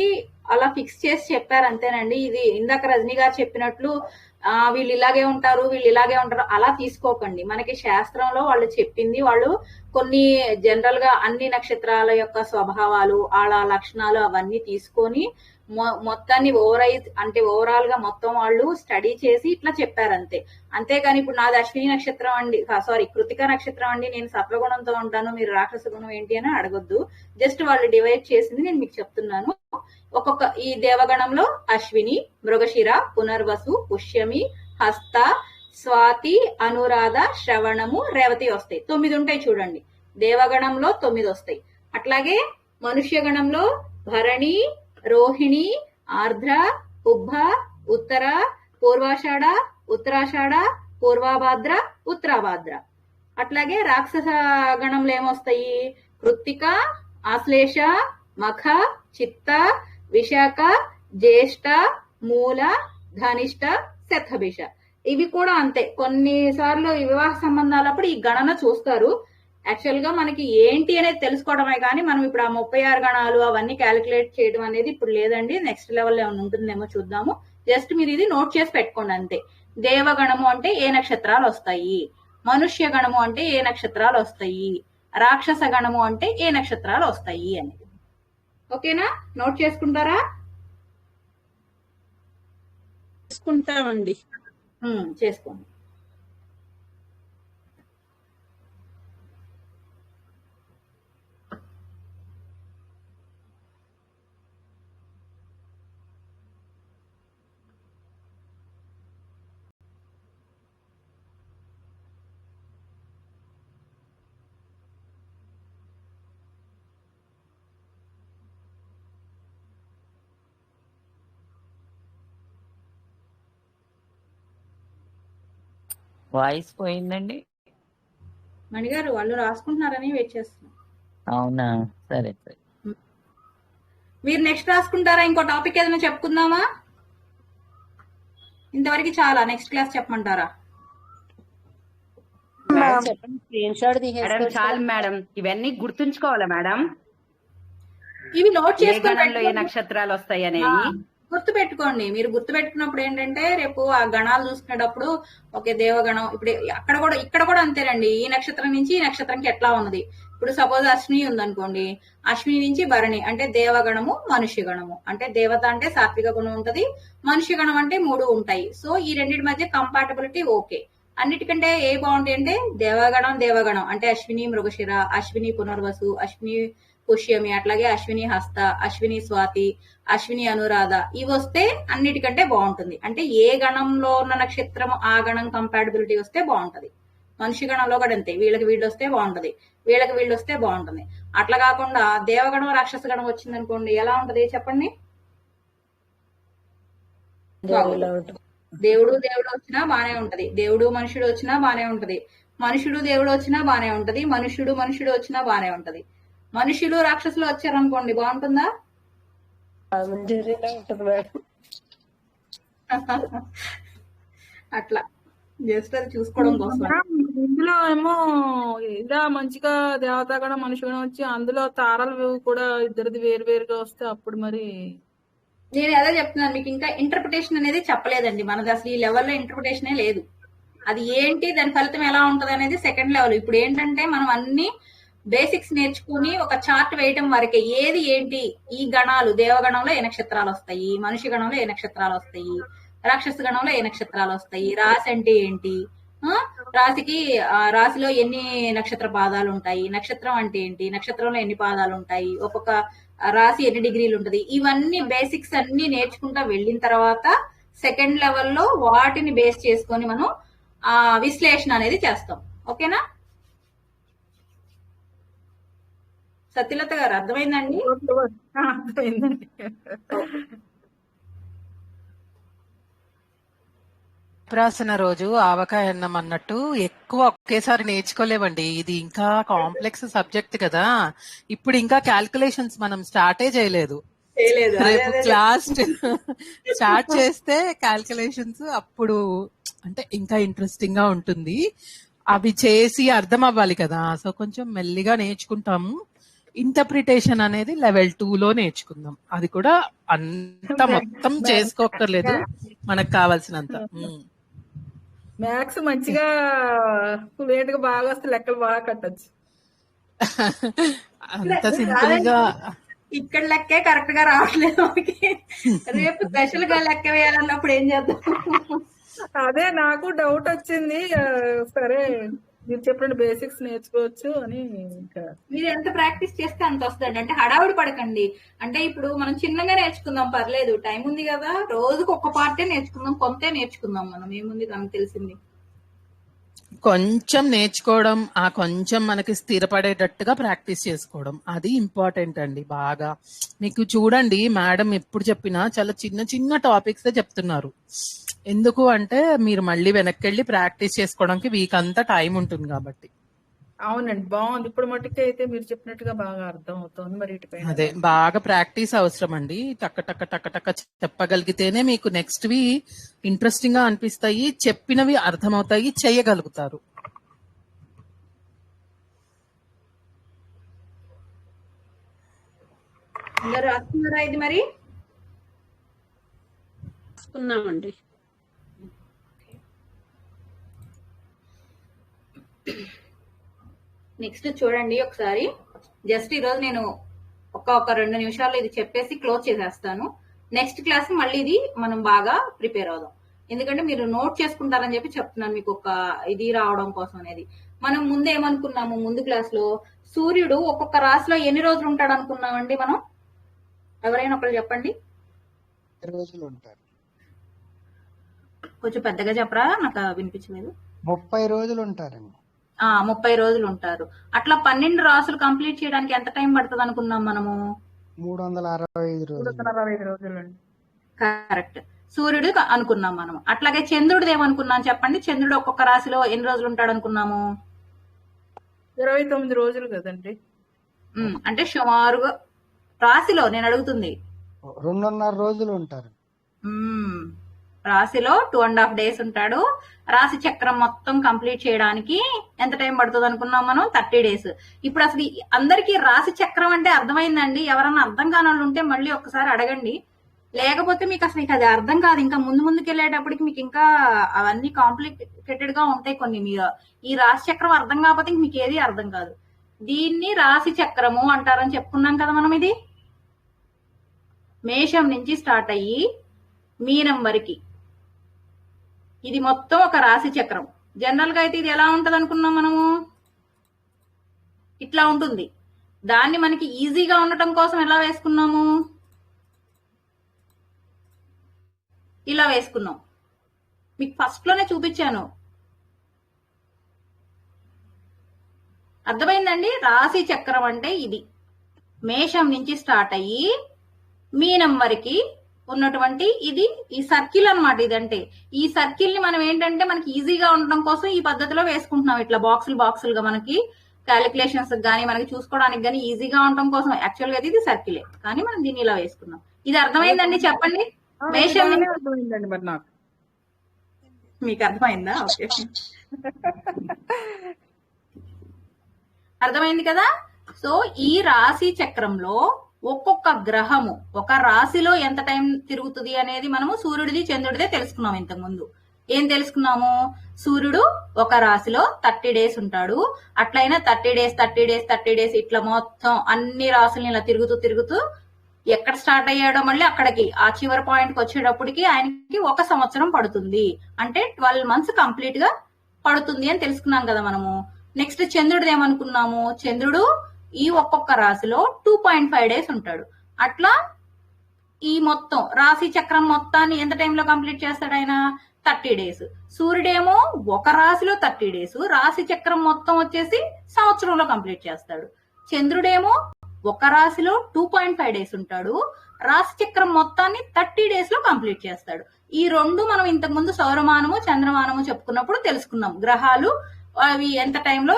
అలా ఫిక్స్ చేసి చెప్పారు అంతేనండి. ఇది ఇందాక రజనీ గారు చెప్పినట్లు వీళ్ళు ఇలాగే ఉంటారు వీళ్ళు ఇలాగే ఉంటారు అలా తీసుకోకండి. మనకి శాస్త్రంలో వాళ్ళు చెప్పింది, వాళ్ళు కొన్ని జనరల్ గా అన్ని నక్షత్రాల యొక్క స్వభావాలు వాళ్ళ లక్షణాలు అవన్నీ తీసుకొని మొత్తాన్ని ఓవరాల్ గా మొత్తం వాళ్ళు స్టడీ చేసి ఇట్లా చెప్పారు అంతే. అంతేగాని ఇప్పుడు నాది అశ్విని నక్షత్రం అండి, కృతిక నక్షత్రం అండి, నేను సత్వగుణంతో ఉంటాను, మీరు రాక్షస గుణం ఏంటి అని అడగొద్దు. జస్ట్ వాళ్ళు డివైడ్ చేసింది నేను మీకు చెప్తున్నాను. ఒక్కొక్క ఈ దేవగణంలో అశ్విని, మృగశిర, పునర్వసు, పుష్యమి, హస్త, స్వాతి, అనురాధ, శ్రవణము, రేవతి వస్తాయి. 9 ఉంటాయి చూడండి. దేవగణంలో 9 వస్తాయి. అట్లాగే మనుష్య గణంలో భరణి, రోహిణి, ఆర్ద్ర, ఉబ్బ, ఉత్తర, పూర్వాషాఢ, ఉత్తరాషాఢ, పూర్వాభాద్ర, ఉత్తరాభాద్ర. అట్లాగే రాక్షస గణంలో ఏమొస్తాయి? కృత్తిక, ఆశ్లేష, మఖ, చిత్త, విశాఖ, జ్యేష్ఠ, మూల, ధనిష్ట, శతభిష. ఇవి కూడా అంతే. కొన్నిసార్లు ఈ వివాహ సంబంధాలప్పుడు ఈ గణన చూస్తారు. యాక్చువల్ గా మనకి ఏంటి అనేది తెలుసుకోవడమే కానీ మనం ఇప్పుడు ఆ 36 గణాలు అవన్నీ క్యాలిక్యులేట్ చేయడం అనేది ఇప్పుడు లేదండి. నెక్స్ట్ లెవెల్ ఏమైనా ఉంటుందేమో చూద్దాము. జస్ట్ మీరు ఇది నోట్ చేసి పెట్టుకోండి అంతే. దేవగణము అంటే ఏ నక్షత్రాలు వస్తాయి, మనుష్య గణము అంటే ఏ నక్షత్రాలు వస్తాయి, రాక్షస గణము అంటే ఏ నక్షత్రాలు వస్తాయి అనేది. ఓకేనా? నోట్ చేసుకుంటారా? చేసుకుంటామండి. చేసుకోండి. వాయిస్ పోయిందండి. మణిగారు వాళ్ళు రాసుకుంటున్నారని వెయిట్ చేస్తున్నాం. అవునా? సరే సరే. మీరు నెక్స్ట్ రాసుకుంటారా? ఇంకో టాపిక్ ఏదైనా చెప్పుకుందామా? ఇంతవరకు చాలా. నెక్స్ట్ క్లాస్ చెప్పమంటారా? చెప్పండి. స్క్రీన్ షాట్ మేడం చాలు మేడం. ఇవన్నీ గుర్తుంచుకోవాలా మేడం? ఇవి నోట్ ఏ చేసుకొని గణంలో ఏ నక్షత్రాలు వస్తాయి అనేవి గుర్తు పెట్టుకోండి. మీరు గుర్తు పెట్టుకున్నప్పుడు ఏంటంటే రేపు ఆ గణాలు చూసుకునేటప్పుడు ఒకే దేవగణం ఇప్పుడు ఇక్కడ కూడా అంతేనండి. ఈ నక్షత్రం నుంచి ఈ నక్షత్రంకి ఎట్లా ఉన్నది. ఇప్పుడు సపోజ్ అశ్విని ఉందనుకోండి, అశ్విని నుంచి భరణి అంటే దేవగణము, మనుష్య గణము. అంటే దేవత అంటే సాత్విక గుణం ఉంటది, మనుష్య గణం అంటే 3 ఉంటాయి. సో ఈ రెండింటి మధ్య కంపాటబిలిటీ ఓకే. అన్నిటికంటే ఏ బాగుంటాయి అంటే దేవగణం అంటే అశ్విని మృగశిర, అశ్విని పునర్వసు, అశ్విని పుష్యమి, అట్లాగే అశ్విని హస్త, అశ్విని స్వాతి, అశ్విని అనురాధ. ఇవి వస్తే అన్నిటికంటే బాగుంటుంది. అంటే ఏ గణంలో ఉన్న నక్షత్రం ఆ గణం కంపాటబిలిటీ వస్తే బాగుంటది. మనిషి గణంలో కూడా అంతే. వీళ్ళకి వీళ్ళు వస్తే బాగుంటది, వీళ్ళకి వీళ్ళు వస్తే బాగుంటుంది. అట్లా కాకుండా దేవగణం రాక్షస గణం వచ్చింది అనుకోండి, ఎలా ఉంటది చెప్పండి? దేవుడు వచ్చినా బానే ఉంటది, దేవుడు మనుషుడు వచ్చినా బానే ఉంటది, మనుషుడు దేవుడు వచ్చినా బానే ఉంటది, మనుషుడు వచ్చినా బానే ఉంటది. మనుషులు రాక్షసులు వచ్చారనుకోండి, బాగుంటుందా? అట్లా జస్ట్ అది చూసుకోవడం కోసం. ఇందులో ఏమో ఇలా మంచిగా దేవతాగణం మనుషుగణం వచ్చి అందులో తారలు కూడా ఇద్దరిది వేరు వేరుగా వస్తే అప్పుడు మరి నేను అదే చెప్తున్నాను మీకు. ఇంకా ఇంటర్ప్రిటేషన్ అనేది చెప్పలేదండి మనది. అసలు ఈ లెవెల్లో ఇంటర్ప్రిటేషనే లేదు. అది ఏంటి, దాని ఫలితం ఎలా ఉంటది అనేది సెకండ్ లెవెల్. ఇప్పుడు ఏంటంటే మనం అన్ని బేసిక్స్ నేర్చుకుని ఒక చార్ట్ వేయటం వరకే. ఏది ఏంటి, ఈ గణాలు దేవగణంలో ఏ నక్షత్రాలు వస్తాయి, మనిషి గణంలో ఏ నక్షత్రాలు వస్తాయి, రాక్షస గణంలో ఏ నక్షత్రాలు వస్తాయి, రాశి అంటే ఏంటి, రాశిలో ఎన్ని నక్షత్ర పాదాలు ఉంటాయి, నక్షత్రం అంటే ఏంటి, నక్షత్రంలో ఎన్ని పాదాలు ఉంటాయి, ఒక్కొక్క రాశి ఎన్ని డిగ్రీలు ఉంటది, ఇవన్నీ బేసిక్స్ అన్ని నేర్చుకుంటా వెళ్ళిన తర్వాత సెకండ్ లెవెల్లో వాటిని బేస్ చేసుకొని మనం ఆ విశ్లేషణ అనేది చేస్తాం. ఓకేనా? సత్యలత గారు అర్థమైందండి? అర్థమైందండి. ఉపాసన రోజు ఆవకాయ అన్నం అన్నట్టు ఎక్కువ ఒకేసారి నేర్చుకోలేమండి. ఇది ఇంకా కాంప్లెక్స్ సబ్జెక్ట్ కదా. ఇప్పుడు ఇంకా క్యాల్కులేషన్స్ మనం స్టార్టే చేయలేదు. రేపు క్లాస్ స్టార్ట్ చేస్తే క్యాల్కులేషన్స్ అప్పుడు అంటే ఇంకా ఇంట్రెస్టింగ్ గా ఉంటుంది. అవి చేసి అర్థం అవ్వాలి కదా. సో కొంచెం మెల్లిగా నేర్చుకుంటాము. ఇంటర్ప్రిటేషన్ అనేది లెవెల్ 2 లో నేర్చుకుందాం. అది కూడా అంత మొత్తం చేసుకోక్కర్లేదు, మనకు కావాల్సినంత. మ్యాథ్స్ మంచిగా లేట్ గా బాగా వస్తే లెక్కలు బాగా కట్టచ్చు. అంత సింపుల్ గా ఇక్కడ లెక్కే కరెక్ట్ గా రావట్లేదు. రేపు స్పెషల్ గా లెక్క వేయాలన్నప్పుడు ఏం చేద్దాం? అదే నాకు డౌట్ వచ్చింది. సరే మీరు చెప్పండి, బేసిక్స్ నేర్చుకోవచ్చు అని. ఇంకా మీరు ఎంత ప్రాక్టీస్ చేస్తే అంత వస్తుంది. అంటే హడావుడి పడకండి. అంటే ఇప్పుడు మనం చిన్నగా నేర్చుకుందాం, పర్లేదు, టైం ఉంది కదా. రోజుకు ఒక్క పార్టే నేర్చుకుందాం, కొంతే నేర్చుకుందాం. మనం ఏముంది మనకు తెలిసింది. కొంచెం నేర్చుకోవడం, ఆ కొంచెం మనకి స్థిరపడేటట్టుగా ప్రాక్టీస్ చేసుకోవడం, అది ఇంపార్టెంట్ అండి. బాగా మీకు చూడండి, మేడం ఎప్పుడు చెప్పినా చాలా చిన్న చిన్న టాపిక్స్ చెప్తున్నారు. ఎందుకు అంటే మీరు మళ్ళీ వెనక్కి వెళ్ళి ప్రాక్టీస్ చేసుకోవడానికి వీక్ అంతా టైం ఉంటుంది కాబట్టి. అవునండి, బాగుంది. ఇప్పుడు మట్టుకు అయితే మీరు చెప్పినట్టుగా బాగా అర్థం అవుతుంది. మరి ఇటుపైన అదే బాగా ప్రాక్టీస్ అవసరం అండి. టక్క టక్క టక్క టక్క చెప్పగలిగితేనే మీకు నెక్స్ట్ వి ఇంట్రెస్టింగ్ గా అనిపిస్తాయి, చెప్పినవి అర్థమవుతాయి, చేయగలుగుతారు. అందరూ రాస్తున్నారా ఇది మరి? రాసుకున్నామండి. నెక్స్ట్ చూడండి ఒకసారి. జస్ట్ ఈరోజు నేను ఒక 2 నిమిషాల్లో ఇది చెప్పేసి క్లోజ్ చేసేస్తాను. నెక్స్ట్ క్లాస్ మళ్ళీ ఇది మనం బాగా ప్రిపేర్ అవుదాం. ఎందుకంటే మీరు నోట్ చేసుకుంటారని చెప్పి చెప్తున్నాను మీకు, ఒక ఇది రావడం కోసం అనేది. మనం ముందు ఏమనుకున్నాము, ముందు క్లాస్ లో సూర్యుడు ఒక్కొక్క రాశిలో ఎన్ని రోజులు ఉంటాడు అనుకున్నామండి మనం? ఎవరైనా ఒకళ్ళు చెప్పండి. రోజులు ఉంటారు. కొంచెం పెద్దగా చెప్పరా, నాకు వినిపించలేదు. 30 రోజులు ఉంటారండి. 30 రోజులు ఉంటారు. అట్లా 12 రాసులు కంప్లీట్ చేయడానికి ఎంత టైం పడుతుంది అనుకున్నాం మనము? 365 రోజులు. కరెక్ట్. సూర్యుడు అనుకున్నాం మనం. అట్లాగే చంద్రుడిది ఏమనుకున్నాం చెప్పండి? చంద్రుడు ఒక్కొక్క రాశిలో ఎన్ని రోజులు ఉంటాడు అనుకున్నాము? 29 రోజులు కదండి. అంటే సుమారుగా రాశిలో నేను అడుగుతుంది. 2.5 రోజులు ఉంటారు. రాశిలో 2.5 days ఉంటాడు. రాశి చక్రం మొత్తం కంప్లీట్ చేయడానికి ఎంత టైం పడుతుంది అనుకున్నాం మనం? 30 days. ఇప్పుడు అసలు అందరికీ రాశి చక్రం అంటే అర్థమైందండి? ఎవరన్నా అర్థం కాని వాళ్ళు ఉంటే మళ్ళీ ఒక్కసారి అడగండి. లేకపోతే మీకు అసలు అది అర్థం కాదు. ఇంకా ముందుకు వెళ్ళేటప్పటికి మీకు ఇంకా అవన్నీ కాంప్లికేటెడ్ గా ఉంటాయి కొన్ని. మీరు ఈ రాశి చక్రం అర్థం కాకపోతే మీకు ఏది అర్థం కాదు. దీన్ని రాశి చక్రము అంటారని చెప్పుకున్నాం కదా మనం. ఇది మేషం నుంచి స్టార్ట్ అయ్యి మీనం వరకు ఇది మొత్తం ఒక రాశి చక్రం. జనరల్ గా అయితే ఇది ఎలా ఉంటది అనుకున్నాం మనము? ఇట్లా ఉంటుంది. దాన్ని మనకి ఈజీగా ఉండటం కోసం ఎలా వేసుకున్నాము? ఇలా వేసుకున్నాం. మీకు ఫస్ట్ లోనే చూపించాను. అర్థమైందండి? రాశి చక్రం అంటే ఇది. మేషం నుంచి స్టార్ట్ అయ్యి మీనం వరకు ఉన్నటువంటి ఇది ఈ సర్కిల్ అన్నమాట. ఇదంటే ఈ సర్కిల్ ని మనం ఏంటంటే మనకి ఈజీగా ఉండడం కోసం ఈ పద్ధతిలో వేసుకుంటున్నాం. ఇట్లా బాక్సులుగా మనకి క్యాలిక్యులేషన్స్ గానీ మనకి చూసుకోవడానికి గానీ ఈజీగా ఉండడం కోసం. యాక్చువల్ గా ఇది సర్కిలే, కానీ మనం దీన్ని ఇలా వేసుకున్నాం. ఇది అర్థమైందండి? చెప్పండి. మేషం అర్థమైందండి. మరి నాకు మీకు అర్థమైందా? ఓకే, అర్థమైంది కదా. సో ఈ రాశి చక్రంలో ఒక్కొక్క గ్రహము ఒక రాశిలో ఎంత టైం తిరుగుతుంది అనేది మనము సూర్యుడిది చంద్రుడిదే తెలుసుకున్నాం ఇంతకు ముందు. ఏం తెలుసుకున్నాము? సూర్యుడు ఒక రాశిలో 30 days ఉంటాడు. అట్లయినా 30 days ఇట్లా మొత్తం అన్ని రాశుల్ని ఇలా తిరుగుతూ ఎక్కడ స్టార్ట్ అయ్యాడో మళ్ళీ అక్కడికి ఆ చివరి పాయింట్ కి వచ్చేటప్పటికి ఆయనకి 1 సంవత్సరం పడుతుంది. అంటే 12 months కంప్లీట్ గా పడుతుంది అని తెలుసుకున్నాం కదా మనము. నెక్స్ట్ చంద్రుడిది ఏమనుకున్నాము? చంద్రుడు ఈ ఒక్కొక్క రాశిలో 2.5 days ఉంటాడు. అట్లా ఈ మొత్తం రాశి చక్రం మొత్తాన్ని ఎంత టైంలో కంప్లీట్ చేస్తాడు ఆయన? 30 days. సూర్యుడేమో ఒక రాశిలో 30 days, రాశి చక్రం మొత్తం వచ్చేసి సంవత్సరంలో కంప్లీట్ చేస్తాడు. చంద్రుడేమో ఒక రాశిలో 2.5 days ఉంటాడు, రాశి చక్రం మొత్తాన్ని 30 days లో కంప్లీట్ చేస్తాడు. ఈ రెండు మనం ఇంతకు ముందు సౌరమానము చంద్రమానము చెప్పుకున్నప్పుడు తెలుసుకున్నాం. గ్రహాలు అవి ఎంత టైంలో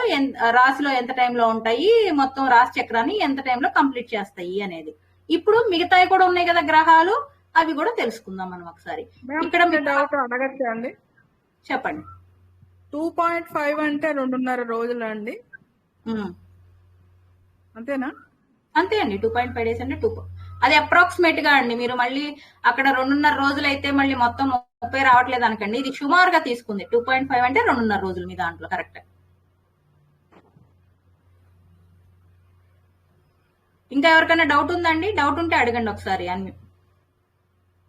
రాశిలో ఎంత టైంలో ఉంటాయి, మొత్తం రాశి చక్రాన్ని ఎంత టైంలో కంప్లీట్ చేస్తాయి అనేది. ఇప్పుడు మిగతాయి కూడా ఉన్నాయి కదా గ్రహాలు, అవి కూడా తెలుసుకుందాం మనం ఒకసారి. ఇక్కడ డౌట్ అడగచ్చా అండి? చెప్పండి. 2.5 అంటే 2.5 రోజులు అండి, అంతేనా? అంతే అండి. 2.5 days అంటే 2. అది అప్రాక్సిమేట్ గా అండి. మీరు మళ్ళీ అక్కడ 2.5 రోజులు అయితే మళ్ళీ మొత్తం 30 రావట్లేదు అనకండి. ఇది సుమారుగా తీసుకుంది. 2.5 అంటే 2.5 రోజులు మీ దాంట్లో కరెక్ట్. ఇంకా ఎవరికైనా డౌట్ ఉందండి? డౌట్ ఉంటే అడగండి ఒకసారి. అన్ని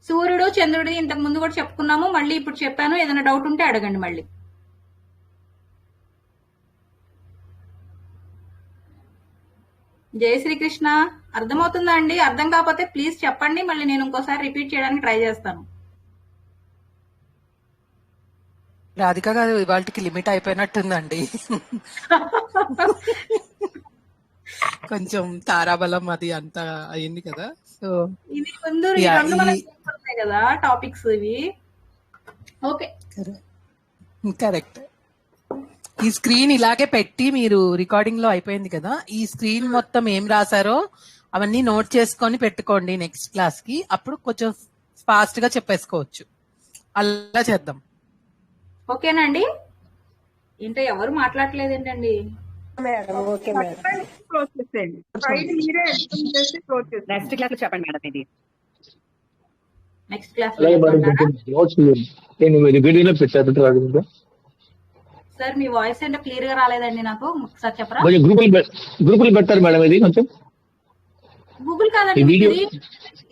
సూర్యుడు చంద్రుడిది ఇంతకు ముందు కూడా చెప్పుకున్నాము, మళ్ళీ ఇప్పుడు చెప్పాను. ఏదైనా డౌట్ ఉంటే అడగండి మళ్ళీ. జై శ్రీకృష్ణ. అర్థమవుతుందా అండి? అర్థం కాకపోతే ప్లీజ్ చెప్పండి, మళ్ళీ నేను ఇంకోసారి రిపీట్ చేయడానికి ట్రై చేస్తాను. రాధిక గారు ఇవాళకి లిమిట్ అయిపోయినట్టుందండి. కొంచెం తారాబలం అది అంతా అయింది కదా. సో ఇది ముందు ఈ రెండు మనకి తెలుసుంటాయి కదా టాపిక్స్ ఇవి. Okay correct. ఈ స్క్రీన్ ఇలాగే పెట్టి మీరు రికార్డింగ్ లో అయిపోయింది కదా, ఈ స్క్రీన్ మొత్తం ఏం రాశారో అవన్నీ నోట్ చేసుకొని పెట్టుకోండి నెక్స్ట్ క్లాస్ కి. అప్పుడు కొంచెం ఫాస్ట్ గా చెప్పేసుకోవచ్చు. అలా చేద్దాం. ఓకేనండి. ఏంటో ఎవరు మాట్లాడలేదు ఏంటండి? Okay madam. క్లోజ్ చేసేయండి. ఫైల్ మీరే ఎడిటింగ్ చేసి క్లోజ్ చేసేయండి. నెక్స్ట్ క్లాస్ లో చెప్పండి మేడం ఇది. నెక్స్ట్ క్లాస్ అలాగే మేడం నోట్స్ నేను వీడియోలో పెట్టారు రాదు సార్. మీ వాయిస్ అంటే క్లియర్ గా రాలేదండి నాకు, ఒకసారి చెప్పరా? కొంచెం గ్రూపులు పెట్టారు మేడం ఇది కొంచెం. గూగుల్ కాదండి,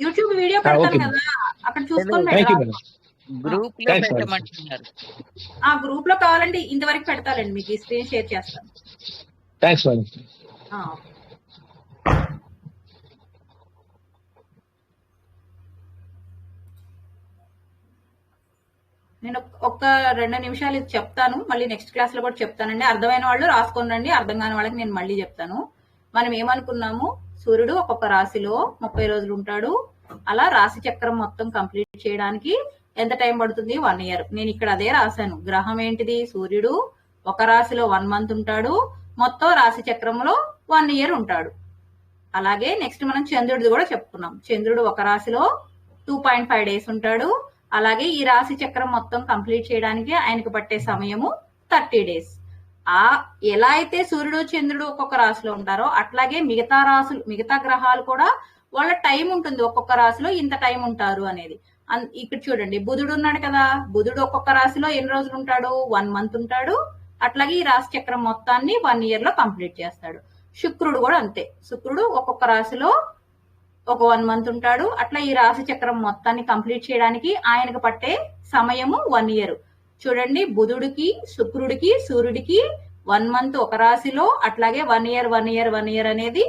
యూట్యూబ్ వీడియో పెడతాను కదా, అక్కడ చూసుకొని పెట్టాలి. గ్రూప్ లో పెట్టమంటున్నారు. ఆ గ్రూప్ లో కావాలంటే ఇంతవరకు పెడతానండి, మీకు ఈ స్క్రీన్ షేర్ చేస్తాను. Thanks madam. నేను ఒక్క 2 నిమిషాలు ఇది చెప్తాను, మళ్ళీ నెక్స్ట్ క్లాస్ లో కూడా చెప్తానండి. అర్థమైన వాళ్ళు రాసుకొని రండి, అర్థం కాని వాళ్ళకి నేను మళ్ళీ చెప్తాను. మనం ఏమనుకున్నాము, సూర్యుడు ఒక్కొక్క రాశిలో 30 రోజులు ఉంటాడు. అలా రాశి చక్రం మొత్తం కంప్లీట్ చేయడానికి ఎంత టైం పడుతుంది? 1 year. నేను ఇక్కడ అదే రాశాను. గ్రహం ఏంటిది? సూర్యుడు ఒక రాశిలో 1 month ఉంటాడు, మొత్తం రాశి చక్రంలో 1 year ఉంటాడు. అలాగే నెక్స్ట్ మనం చంద్రుడిది కూడా చెప్పుకున్నాం. చంద్రుడు ఒక రాశిలో 2.5 days ఉంటాడు. అలాగే ఈ రాశి చక్రం మొత్తం కంప్లీట్ చేయడానికి ఆయనకు పట్టే సమయము 30 days. ఎలా అయితే సూర్యుడు చంద్రుడు ఒక్కొక్క రాశిలో ఉంటారో అట్లాగే మిగతా గ్రహాలు కూడా వాళ్ళ టైం ఉంటుంది. ఒక్కొక్క రాశిలో ఇంత టైం ఉంటారు అనేది. ఇక్కడ చూడండి, బుధుడు ఉన్నాడు కదా, బుధుడు ఒక్కొక్క రాశిలో ఎన్ని రోజులు ఉంటాడు? 1 month ఉంటాడు. అట్లాగే ఈ రాశి చక్రం మొత్తాన్ని 1 year లో కంప్లీట్ చేస్తాడు. శుక్రుడు కూడా అంతే. శుక్రుడు ఒక్కొక్క రాశిలో ఒక 1 month ఉంటాడు. అట్లా ఈ రాశి చక్రం మొత్తాన్ని కంప్లీట్ చేయడానికి ఆయనకు పట్టే సమయము 1 year. చూడండి, బుధుడికి, శుక్రుడికి, సూర్యుడికి 1 month ఒక రాశిలో, అట్లాగే 1 year అనేది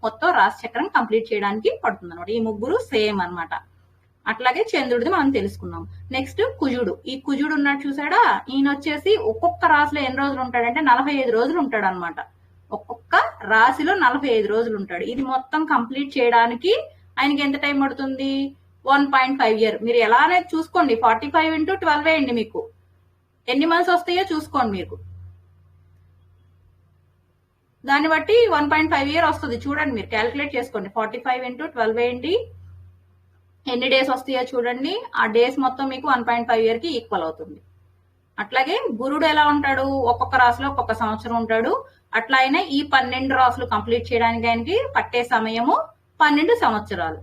మొత్తం రాశి చక్రం కంప్లీట్ చేయడానికి పడుతుంది అనమాట. ఈ ముగ్గురు సేమ్ అన్నమాట. అట్లాగే చంద్రుడిది మనం తెలుసుకున్నాం. నెక్స్ట్ కుజుడు. ఈ కుజుడు ఉన్నాడు చూసాడా, ఈయన వచ్చేసి ఒక్కొక్క రాశిలో ఎన్ని రోజులు ఉంటాడంటే 45 రోజులు ఉంటాడు అనమాట. ఒక్కొక్క రాశిలో 45 రోజులు ఉంటాడు. ఇది మొత్తం కంప్లీట్ చేయడానికి ఆయనకి ఎంత టైం పడుతుంది? 1.5 year. మీరు ఎలా అనేది చూసుకోండి. 45 into 12 వేయండి, మీకు ఎన్ని మంత్స్ వస్తాయో చూసుకోండి. మీకు దాన్ని బట్టి 1.5 year వస్తుంది. చూడండి, మీరు క్యాలిక్యులేట్ చేసుకోండి. 45 into 12 వేయండి, ఎన్ని డేస్ వస్తాయో చూడండి. ఆ డేస్ మొత్తం మీకు 1.5 year కి ఈక్వల్ అవుతుంది. అట్లాగే గురుడు ఎలా ఉంటాడు? ఒక్కొక్క రాశిలో ఒక్కొక్క సంవత్సరం ఉంటాడు. అట్లా అయినా ఈ 12 రాశులు కంప్లీట్ చేయడానికి ఆయనకి పట్టే సమయము 12 సంవత్సరాలు.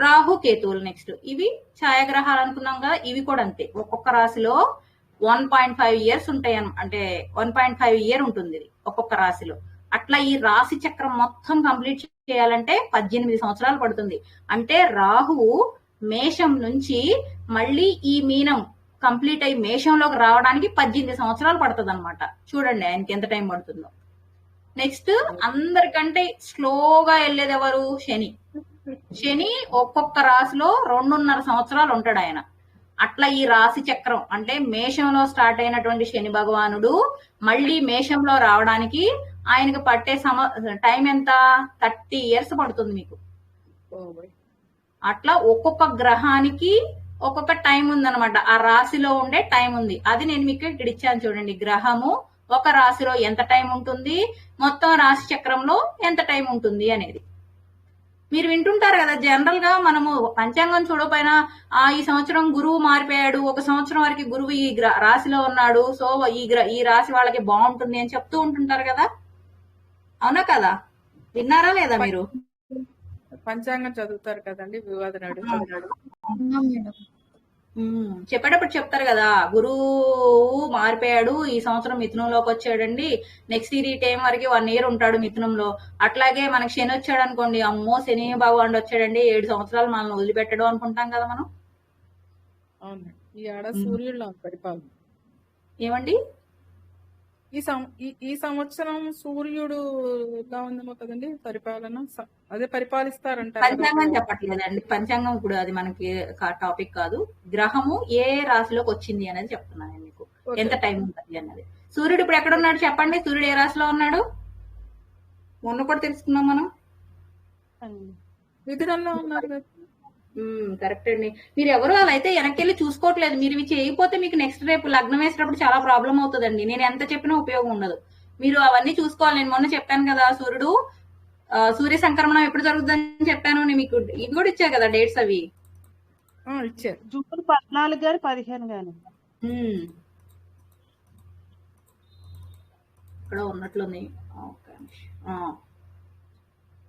రాహు కేతువులు నెక్స్ట్. ఇవి ఛాయాగ్రహాలు అనుకున్నాం కదా, ఇవి కూడా అంతే. ఒక్కొక్క రాశిలో 1.5 years ఉంటాయి. అంటే 1.5 year ఉంటుంది ఒక్కొక్క రాశిలో. అట్లా ఈ రాశి చక్రం మొత్తం కంప్లీట్ చేయాలంటే 18 సంవత్సరాలు పడుతుంది. అంటే రాహువు మేషం నుంచి మళ్ళీ ఈ మీనం కంప్లీట్ అయ్యి మేషంలోకి రావడానికి 18 సంవత్సరాలు పడుతుంది అనమాట. చూడండి ఆయనకి ఎంత టైం పడుతుందో. నెక్స్ట్ అందరికంటే స్లోగా వెళ్ళేది ఎవరు? శని. శని ఒక్కొక్క రాశిలో 2.5 సంవత్సరాలు ఉంటాడు ఆయన. అట్లా ఈ రాశి చక్రం అంటే మేషంలో స్టార్ట్ అయినటువంటి శని భగవానుడు మళ్ళీ మేషంలో రావడానికి ఆయనకు పట్టే టైం ఎంత? 30 years పడుతుంది మీకు. అట్లా ఒక్కొక్క గ్రహానికి ఒక్కొక్క టైం ఉందన్నమాట. ఆ రాశిలో ఉండే టైం ఉంది. అది నేను మీకు ఇక్కడ ఇచ్చాను చూడండి. గ్రహము ఒక రాశిలో ఎంత టైం ఉంటుంది, మొత్తం రాశి చక్రంలో ఎంత టైం ఉంటుంది అనేది మీరు వింటుంటారు కదా. జనరల్ గా మనము పంచాంగం చూడకపోయినా ఈ సంవత్సరం గురువు మారిపోయాడు, ఒక సంవత్సరం వరకు గురువు ఈ రాశిలో ఉన్నాడు, సో ఈ రాశి వాళ్ళకి బాగుంటుంది అని చెప్తూ ఉంటుంటారు కదా, అవునా కదా? విన్నారా లేదా మీరు? పంచాంగం చదువుతారు కదండి, వివాదనాడు చెప్పేటప్పుడు చెప్తారు కదా, గురువు మారిపోయాడు, ఈ సంవత్సరం మిథునంలోకి వచ్చాడండి, నెక్స్ట్ ఈ టైం వరకు 1 year ఉంటాడు మిథునంలో. అట్లాగే మనకి శని వచ్చాడు అనుకోండి, అమ్మో శని భగవానుడు వచ్చాడండి, 7 సంవత్సరాలు మనల్ని వదిలిపెట్టడం అనుకుంటాం కదా మనం. అవును, ఈ ఏడాది సూర్యుడిలో పరిపాలన ఏమండి? ఈ సంవత్సరం సూర్యుడు ఎలా ఉందేమో కదండి పరిపాలన, అదే పరిపాలిస్తారంటారు. పంచాంగం చెప్పట్లేదండి, పంచాంగం ఇప్పుడు అది మనకి టాపిక్ కాదు. గ్రహము ఏ రాశిలోకి వచ్చింది అనేది చెప్తున్నాను మీకు. ఎంత టైం ఉంటుంది అన్నది. సూర్యుడు ఇప్పుడు ఎక్కడ ఉన్నాడు చెప్పండి? సూర్యుడు ఏ రాశిలో ఉన్నాడు? మొన్న కూడా తెలుసుకున్నాం మనం. మిథునంలో ఉన్నారు కదా. కరెక్ట్ అండి. మీరు ఎవరు అలా అయితే వెనక్కి వెళ్ళి చూసుకోవట్లేదు. మీరు ఇవి చేయకపోతే మీకు నెక్స్ట్ రేపు లగ్నం వేసేటప్పుడు చాలా ప్రాబ్లం అవుతుందండి. నేను ఎంత చెప్పినా ఉపయోగం ఉండదు. మీరు అవన్నీ చూసుకోవాలి. నేను మొన్న చెప్పాను కదా సూర్యుడు సూర్య సంక్రమణం ఎప్పుడు జరుగుతుందని చెప్పాను. నేను మీకు ఇవి కూడా ఇచ్చా కదా డేట్స్ అవి ఇచ్చారు. జూన్ 14 గాని 15 గాని ఇక్కడ ఉన్నట్లుంది.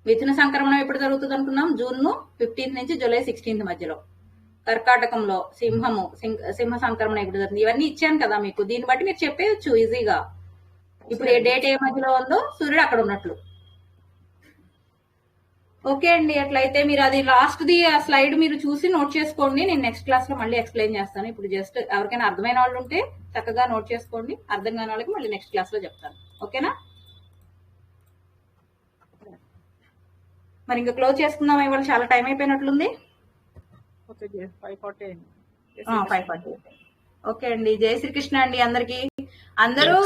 మిథున సంక్రమణం ఎప్పుడు జరుగుతుంది అనుకున్నాం? జూన్ 15 నుంచి జూలై 16 మధ్యలో. కర్కాటకంలో సింహ సంక్రమణం ఎప్పుడు జరుగుతుంది? ఇవన్నీ ఇచ్చాను కదా మీకు. దీన్ని బట్టి మీరు చెప్పేయచ్చు ఈజీగా. ఇప్పుడు ఏ డేట్ ఏ మధ్యలో ఉందో సూర్యుడు అక్కడ ఉన్నట్లు. ఓకే అండి. అట్లయితే మీరు అది లాస్ట్ ది స్లైడ్ మీరు చూసి నోట్ చేసుకోండి. నేను నెక్స్ట్ క్లాస్ లో మళ్ళీ ఎక్స్ప్లెయిన్ చేస్తాను. ఇప్పుడు జస్ట్ ఎవరికైనా అర్థమైన వాళ్ళు ఉంటే చక్కగా నోట్ చేసుకోండి. అర్థం కాని వాళ్ళకి మళ్ళీ నెక్స్ట్ క్లాస్ లో చెప్తాను. ఓకేనా? మరి ఇంకా క్లోజ్ చేసుకుందాం. ఇవాళ చాలా టైం అయిపోయినట్లుంది. 5:40. ఓకే అండి. జై శ్రీకృష్ణ అండి అందరికి. అందరూ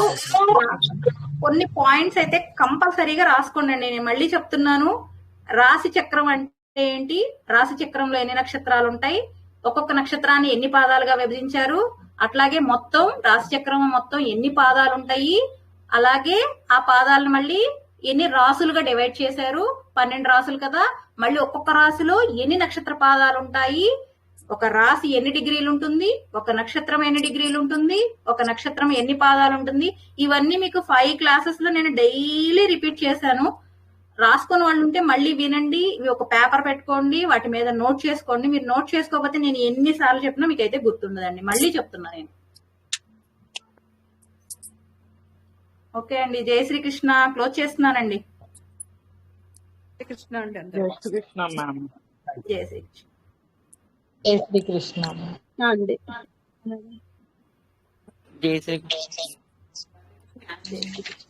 కొన్ని పాయింట్స్ అయితే కంపల్సరీగా రాసుకోండి అండి. నేను మళ్ళీ చెప్తున్నాను. రాశి చక్రం అంటే ఏంటి, రాశి చక్రంలో ఎన్ని నక్షత్రాలు ఉంటాయి, ఒక్కొక్క నక్షత్రాన్ని ఎన్ని పాదాలుగా విభజించారు, అట్లాగే మొత్తం రాశి చక్రం మొత్తం ఎన్ని పాదాలు ఉంటాయి, అలాగే ఆ పాదాలను మళ్ళీ ఎన్ని రాసులుగా డివైడ్ చేశారు. 12 రాసులు కదా. మళ్ళీ ఒక్కొక్క రాశిలో ఎన్ని నక్షత్ర పాదాలు ఉంటాయి, ఒక రాశి ఎన్ని డిగ్రీలు ఉంటుంది, ఒక నక్షత్రం ఎన్ని డిగ్రీలు ఉంటుంది, ఒక నక్షత్రం ఎన్ని పాదాలు ఉంటుంది. ఇవన్నీ మీకు 5 క్లాసెస్ లో నేను డైలీ రిపీట్ చేశాను. రాసుకున్న వాళ్ళు ఉంటే మళ్ళీ వినండి. ఇవి ఒక పేపర్ పెట్టుకోండి, వాటి మీద నోట్ చేసుకోండి. మీరు నోట్ చేసుకోకపోతే నేను ఎన్నిసార్లు చెప్పినా మీకైతే గుర్తుండదండి. మళ్ళీ చెప్తున్నా నేను. ఓకే అండి. జై శ్రీకృష్ణ. క్లోజ్ చేస్తున్నానండి. కృష్ణ అండి. జై శ్రీకృష్ణ మ్యామ్. జై శ్రీకృష్ణ. జై శ్రీకృష్ణ అండి. జై శ్రీకృష్ణ. జై శ్రీకృష్ణ.